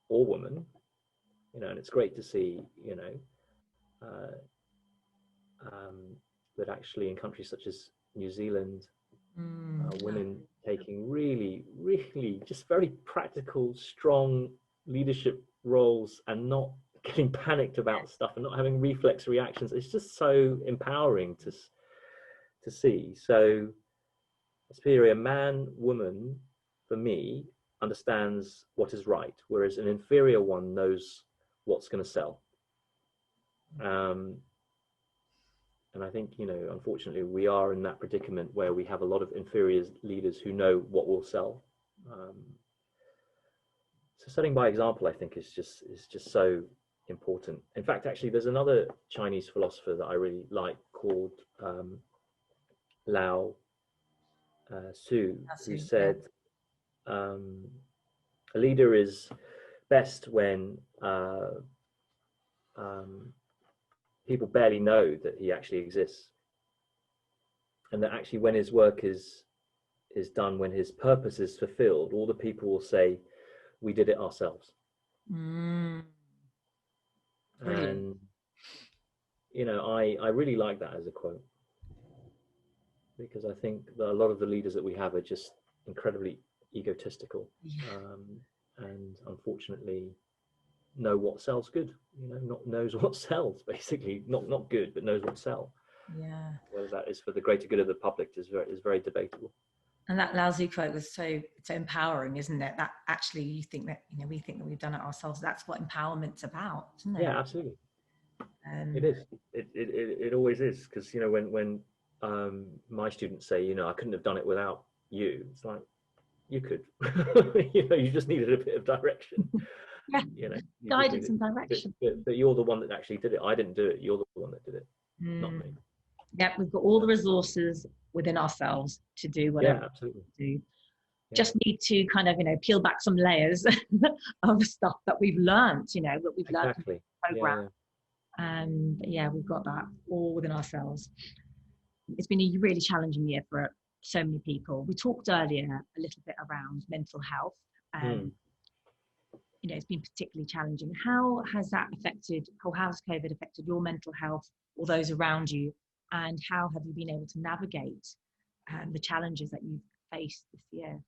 or woman, you know, and it's great to see, you know, that actually in countries such as New Zealand, women taking really just very practical, strong leadership roles and not getting panicked about stuff and not having reflex reactions. It's just so empowering to see. So A superior man, woman, for me, understands what is right, whereas an inferior one knows what's going to sell. And I think, you know, unfortunately, we are in that predicament where we have a lot of inferior leaders who know what will sell. So setting by example, I think, is just so important. In fact, actually, there's another Chinese philosopher that I really like called Lao Tzu, who said, a leader is best when people barely know that he actually exists, and that actually when his work is done, when his purpose is fulfilled, all the people will say, we did it ourselves. And you know, I really like that as a quote, because I think that a lot of the leaders that we have are just incredibly egotistical, and unfortunately know what sells good, you know, knows what sells, basically, not good, but knows what sells. Yeah. Whether that is for the greater good of the public is very debatable. And that Lao Tzu quote was so empowering, isn't it? That actually you think that, you know, we think that we've done it ourselves. That's what empowerment's about, isn't it? Yeah, absolutely. It is. It always is, because, you know, when my students say, you know, I couldn't have done it without you, it's like, you could. You know, you just needed a bit of direction. Yeah, you know, guidance and direction. But you're the one that actually did it. I didn't do it. You're the one that did it, not me. Yeah, we've got all the resources within ourselves to do whatever we do. Yeah. Just need to kind of, you know, peel back some layers of stuff that we've learned, you know, that we've learned in the program. And yeah, we've got that all within ourselves. It's been a really challenging year for so many people. We talked earlier a little bit around mental health. You know, it's been particularly challenging. How has that affected, or how has COVID affected your mental health or those around you? And how have you been able to navigate the challenges that you've faced this year?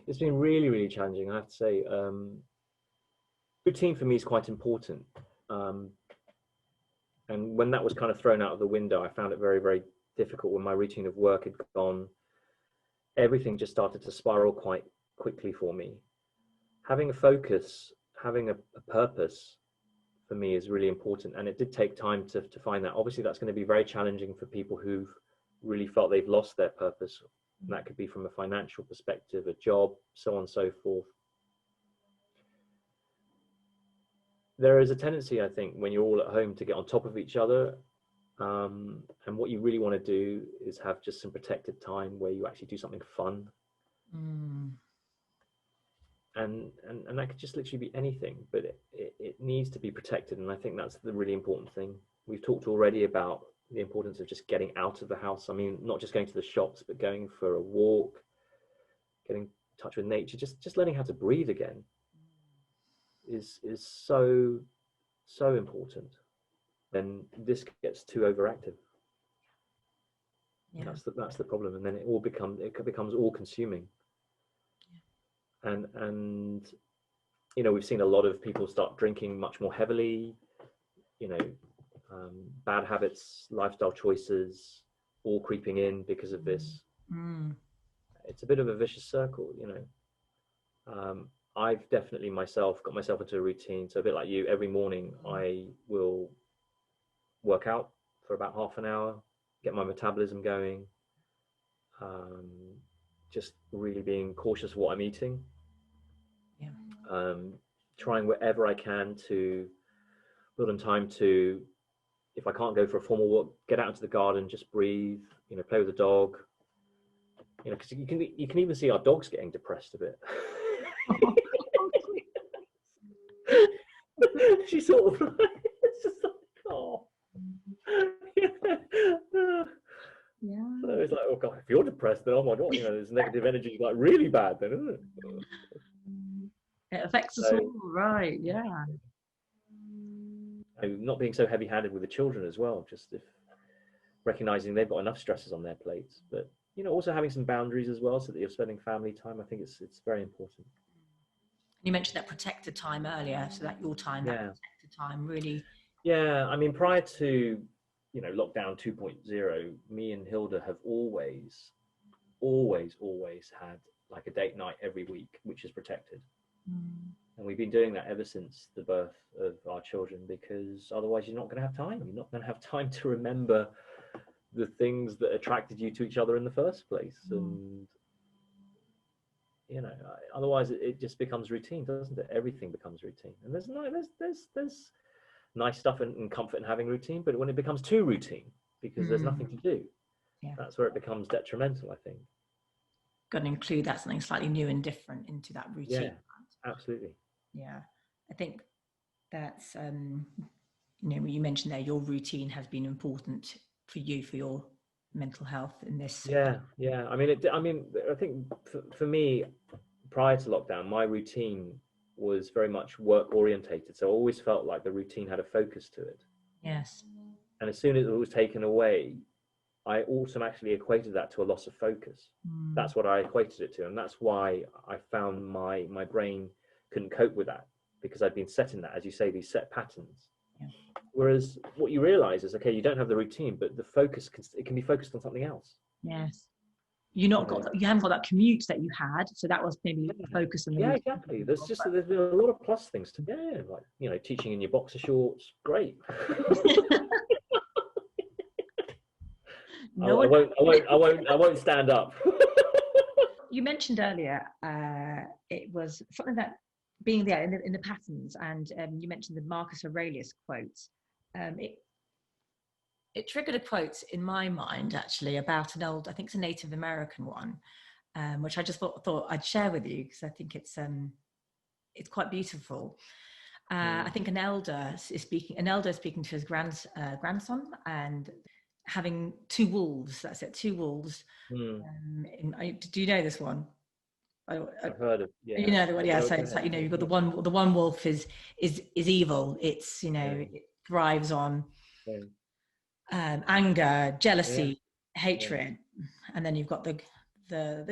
It's been really, really challenging, I have to say. Routine for me is quite important. And when that was kind of thrown out of the window, I found it very, very difficult. When my routine of work had gone, everything just started to spiral quite quickly for me. Having a focus, having a purpose for me is really important. And it did take time to find that. Obviously, that's going to be very challenging for people who've really felt they've lost their purpose. And that could be from a financial perspective, a job, so on and so forth. There is a tendency, I think, when you're all at home to get on top of each other. And what you really want to do is have just some protected time where you actually do something fun. And that could just literally be anything, but it needs to be protected. And I think that's the really important thing. We've talked already about the importance of just getting out of the house. I mean, not just going to the shops, but going for a walk, getting in touch with nature, just learning how to breathe again is so important. Then this gets too overactive. Yeah. That's the problem. And then it becomes all consuming. And you know, we've seen a lot of people start drinking much more heavily, you know, bad habits, lifestyle choices, all creeping in because of this. It's a bit of a vicious circle, you know. I've definitely got myself into a routine. So a bit like you, every morning I will work out for about half an hour, get my metabolism going, just really being cautious of what I'm eating. Trying wherever I can to build in time to, if I can't go for a formal walk, get out into the garden, just breathe, you know, play with the dog, you know, because you can even see our dogs getting depressed a bit. She sort of it's just like, oh. Yeah. So it's like, oh God, if you're depressed, then oh my God, you know, there's negative energy like really bad then, isn't it? It affects us all, right? Yeah. Not being so heavy-handed with the children as well, just if recognizing they've got enough stresses on their plates, but you know, also having some boundaries as well, so that you're spending family time. I think it's very important. You mentioned that protected time earlier, so that your time, that protected time, really. Yeah, I mean, prior to you know, lockdown 2.0, me and Hilda have always had like a date night every week, which is protected. And we've been doing that ever since the birth of our children, because otherwise you're not going to have time. You're not going to have time to remember the things that attracted you to each other in the first place. And, you know, otherwise it just becomes routine, doesn't it? Everything becomes routine. And there's nice stuff and comfort in having routine, but when it becomes too routine, because there's nothing to do, that's where it becomes detrimental, I think. Got to include that something slightly new and different into that routine. Yeah, absolutely. Yeah, I think that's you know, you mentioned there your routine has been important for you, for your mental health in this. Yeah. I mean, I think for me, prior to lockdown, my routine was very much work orientated. So I always felt like the routine had a focus to it. Yes. And as soon as it was taken away, I automatically equated that to a loss of focus. That's what I equated it to. And that's why I found my brain couldn't cope with that, because I'd been set in that, as you say, these set patterns. Yeah. Whereas what you realize is, okay, you don't have the routine, but the focus can be focused on something else. Yes. You haven't got that commute that you had, so that was maybe the focus on the routine. Exactly. There's a lot of plus things to like, you know, teaching in your boxer shorts, great. I won't stand up. You mentioned earlier it was something that being there in the patterns, and you mentioned the Marcus Aurelius quote. It triggered a quote in my mind, actually, about an old, I think it's a Native American one, which I just thought I'd share with you, because I think it's quite beautiful. I think an elder is speaking to his grandson, and having two wolves. That's it, two wolves. Do you know this one? I've heard of. Yeah. You know the one, yeah. So it's like, you know, you've got the one wolf is evil. It's, you know, it thrives on anger, jealousy, hatred, and then you've got the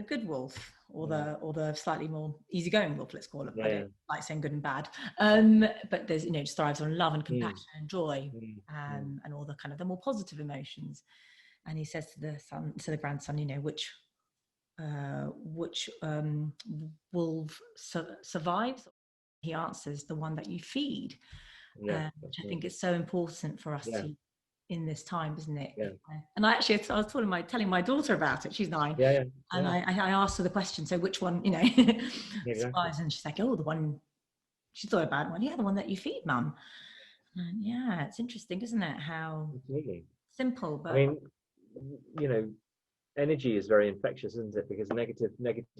good wolf, or the slightly more easygoing wolf, let's call it. I don't like saying good and bad, but there's, you know, just thrives on love and compassion and joy, and all the kind of the more positive emotions. And he says to the grandson, you know, which wolf survives? He answers, the one that you feed. Which I think is so important for us to in this time, isn't it? And I was telling my daughter about it. She's 9, and I asked her the question, so which one, you know, survives? And she's like, oh, the one. She thought about one. Yeah, the one that you feed, Mum. Yeah, it's interesting, isn't it? How simple, but I mean, you know, energy is very infectious, isn't it? Because negative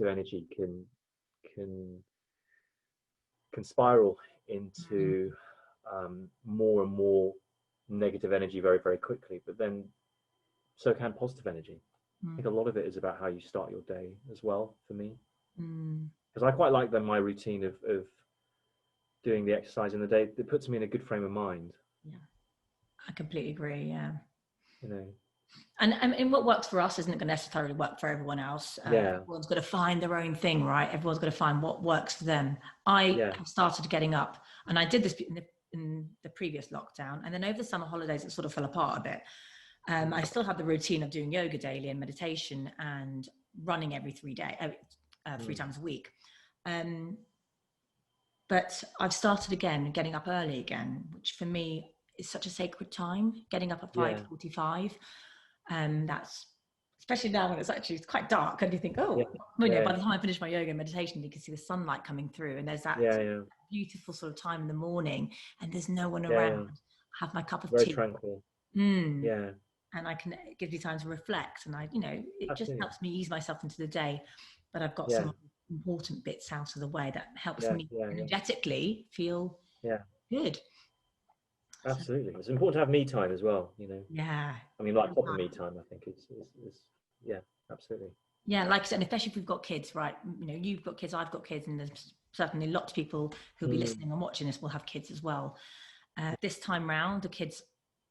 energy can spiral into more and more negative energy very, very quickly. But then so can positive energy. I think a lot of it is about how you start your day as well, for me. Because I quite like my routine of doing the exercise in the day. It puts me in a good frame of mind. Yeah, I completely agree. Yeah. You know. And what works for us isn't going to necessarily work for everyone else. Everyone's got to find their own thing, right? Everyone's got to find what works for them. I have started getting up, and I did this in the previous lockdown, and then over the summer holidays it sort of fell apart a bit. I still have the routine of doing yoga daily and meditation and running every 3 times a week. But I've started again, getting up early again, which for me is such a sacred time, getting up at 5:45. That's especially now when it's quite dark, and you think, by the time I finish my yoga and meditation, you can see the sunlight coming through, and there's that beautiful sort of time in the morning, and there's no one around. Have my cup of tea. Very tranquil. And it gives me time to reflect, and it just helps me ease myself into the day. But I've got some important bits out of the way that helps me energetically feel good. Absolutely. It's important to have me time as well, you know. Yeah. I mean, like proper me time, I think is absolutely. Yeah, like I said, especially if we've got kids, right? You know, you've got kids, I've got kids, and there's certainly lots of people who'll be listening and watching this will have kids as well. This time round, the kids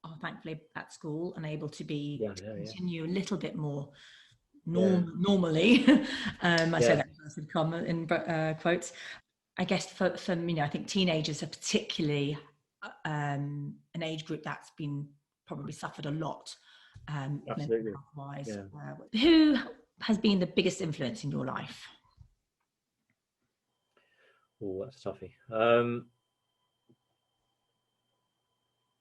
are thankfully at school and able to be continue a little bit more normally. I say that in quotes. I guess for me, I think teenagers are particularly an age group that's been probably suffered a lot, Absolutely. mental health wise. Yeah. Who has been the biggest influence in your life? Oh, that's a toughie.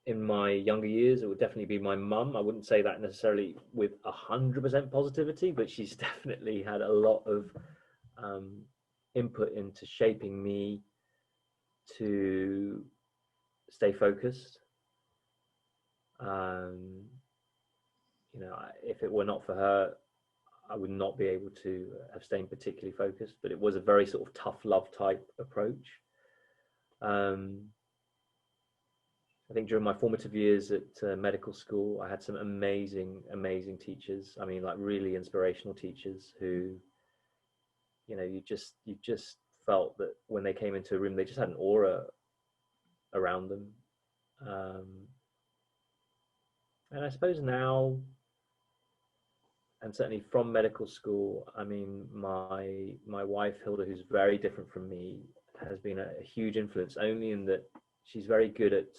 In my younger years, it would definitely be my mum. I wouldn't say that necessarily with 100% positivity, but she's definitely had a lot of input into shaping me to stay focused. You know, if it were not for her, I would not be able to have stayed particularly focused, but it was a very sort of tough love type approach. I think during my formative years at medical school, I had some amazing teachers. I mean, like really inspirational teachers who, you know, you just felt that when they came into a room, they just had an aura around them. And I suppose now, and certainly from medical school, I mean, my wife, Hilda, who's very different from me, has been a huge influence, only in that she's very good at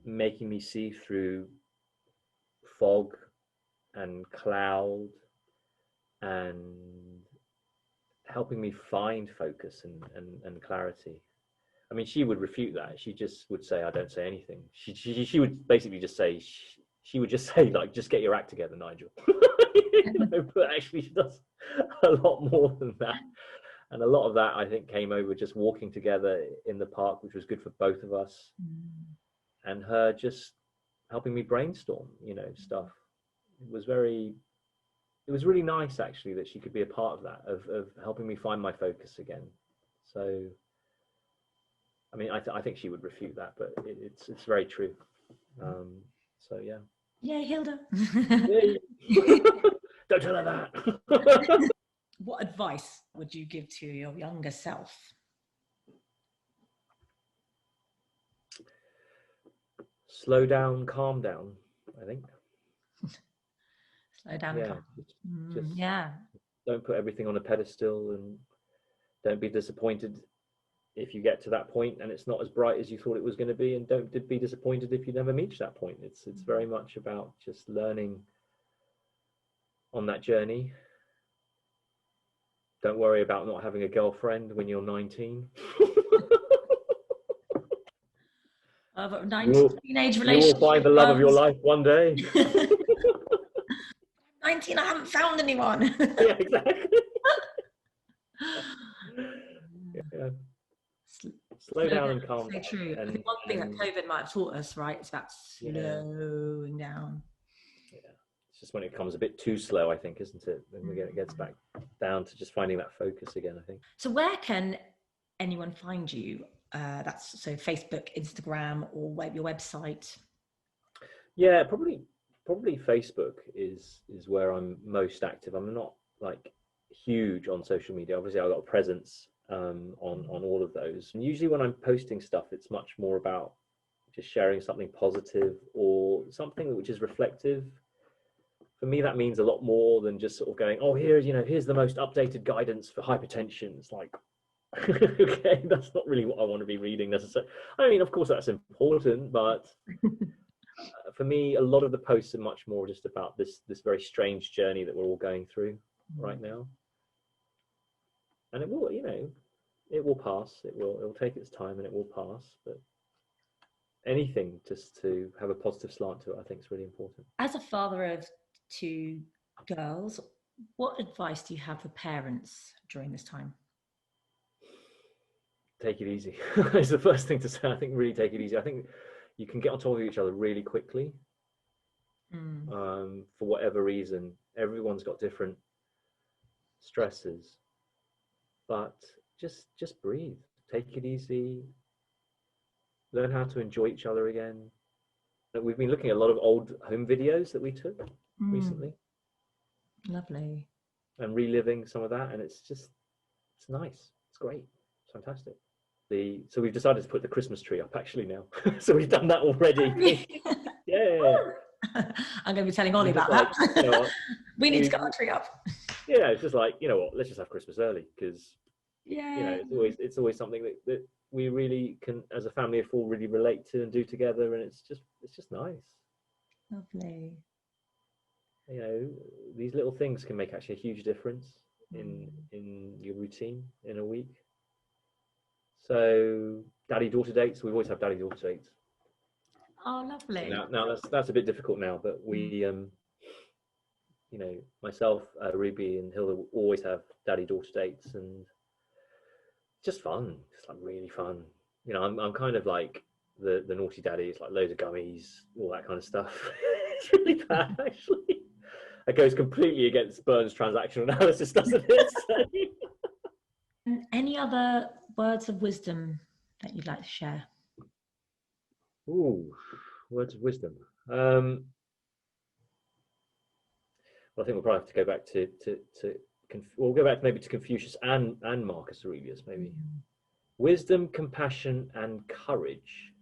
making me see through fog and cloud and helping me find focus and clarity. I mean, she would refute that. She just would say, I don't say anything. She would basically just say, she would just say, like, just get your act together, Nigel. You know, but actually she does a lot more than that. And a lot of that, I think, came over just walking together in the park, which was good for both of us. And her just helping me brainstorm, you know, stuff. It was really nice, actually, that she could be a part of that, of helping me find my focus again. So, I mean, I think she would refute that, but it's very true. So, yeah. Yeah, Hilda. Don't tell her that. What advice would you give to your younger self? Slow down, calm down, I think. Slow down and calm. Just yeah. Don't put everything on a pedestal, and don't be disappointed if you get to that point and it's not as bright as you thought it was going to be, and don't be disappointed if you never reach that point. It's very much about just learning on that journey. Don't worry about not having a girlfriend when you're 19. But 19 teenage relationship. You will find the love of your life one day. 19, I haven't found anyone. Yeah, exactly. Yeah. Slow down and calm down. So true. And, I think one thing that COVID might have taught us, right, is about slowing down. Yeah. It's just when it comes a bit too slow, I think, isn't it? Then it gets back down to just finding that focus again, I think. So where can anyone find you? That's so Facebook, Instagram, or your website? Yeah, probably Facebook is where I'm most active. I'm not like huge on social media. Obviously, I've got a presence on all of those. And usually when I'm posting stuff, it's much more about just sharing something positive or something which is reflective. For me, that means a lot more than just sort of going, oh, here's the most updated guidance for hypertension. It's like, okay, that's not really what I want to be reading necessarily. I mean, of course, that's important, but for me, a lot of the posts are much more just about this very strange journey that we're all going through right now. And it will, it will pass. It'll take its time, and it will pass. But anything just to have a positive slant to it, I think, is really important. As a father of 2 girls, what advice do you have for parents during this time? Take it easy. It's the first thing to say. I think really take it easy. I think you can get on top of each other really quickly. For whatever reason, everyone's got different stresses, but just breathe, take it easy, learn how to enjoy each other again. We've been looking at a lot of old home videos that we took recently. Lovely. And reliving some of that, and it's nice. It's great. It's fantastic. So we've decided to put the Christmas tree up actually now. So we've done that already. Yeah. I'm going to be telling Ollie about that. You know what, we need to get our tree up. Yeah, it's just like, you know what, let's just have Christmas early, because Yeah. it's always something that we really can, as a family of four, really relate to and do together, and it's just nice. Lovely. These little things can make actually a huge difference in your routine in a week. So daddy-daughter dates, we always have daddy-daughter dates. Oh, lovely. So now that's a bit difficult now, but we myself, Ruby and Hilda will always have daddy-daughter dates, and just fun, just like really fun. I'm kind of like the naughty daddies, like loads of gummies, all that kind of stuff. It's really bad, actually. It goes completely against Burns' transactional analysis, doesn't it? So. Any other words of wisdom that you'd like to share? Ooh, words of wisdom. Well, I think we'll probably have to go back we'll go back maybe to Confucius and Marcus Aurelius, maybe. Wisdom, compassion, and courage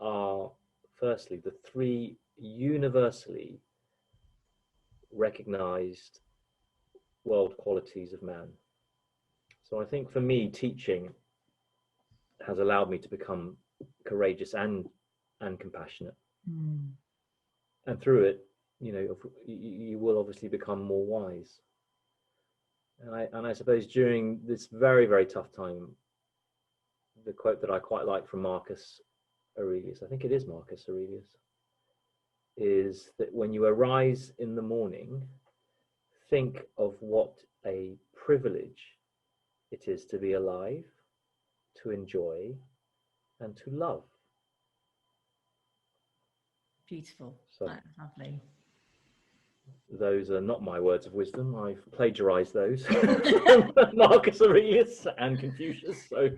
are, firstly, the three universally recognized world qualities of man. So I think for me, teaching has allowed me to become courageous and compassionate. And through it, you will obviously become more wise. And I suppose during this very, very tough time, the quote that I quite like from Marcus Aurelius, I think it is Marcus Aurelius, is that when you arise in the morning, think of what a privilege it is to be alive, to enjoy, and to love. Beautiful. So, that's lovely. Those are not my words of wisdom. I've plagiarized those Marcus Aurelius and Confucius. So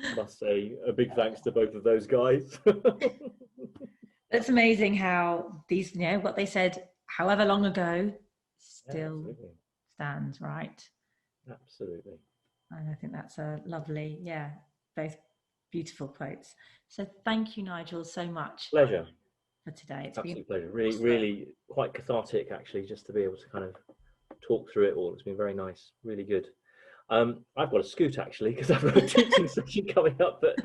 I must say a big thanks to both of those guys. It's amazing how these, what they said however long ago still stands, right? Absolutely. And I think that's a lovely, both beautiful quotes. So thank you, Nigel, so much. Pleasure. For today. It's absolute pleasure. Really quite cathartic, actually, just to be able to kind of talk through it all. It's been very nice, really good. I've got to scoot, actually, because I've got a teaching session coming up, but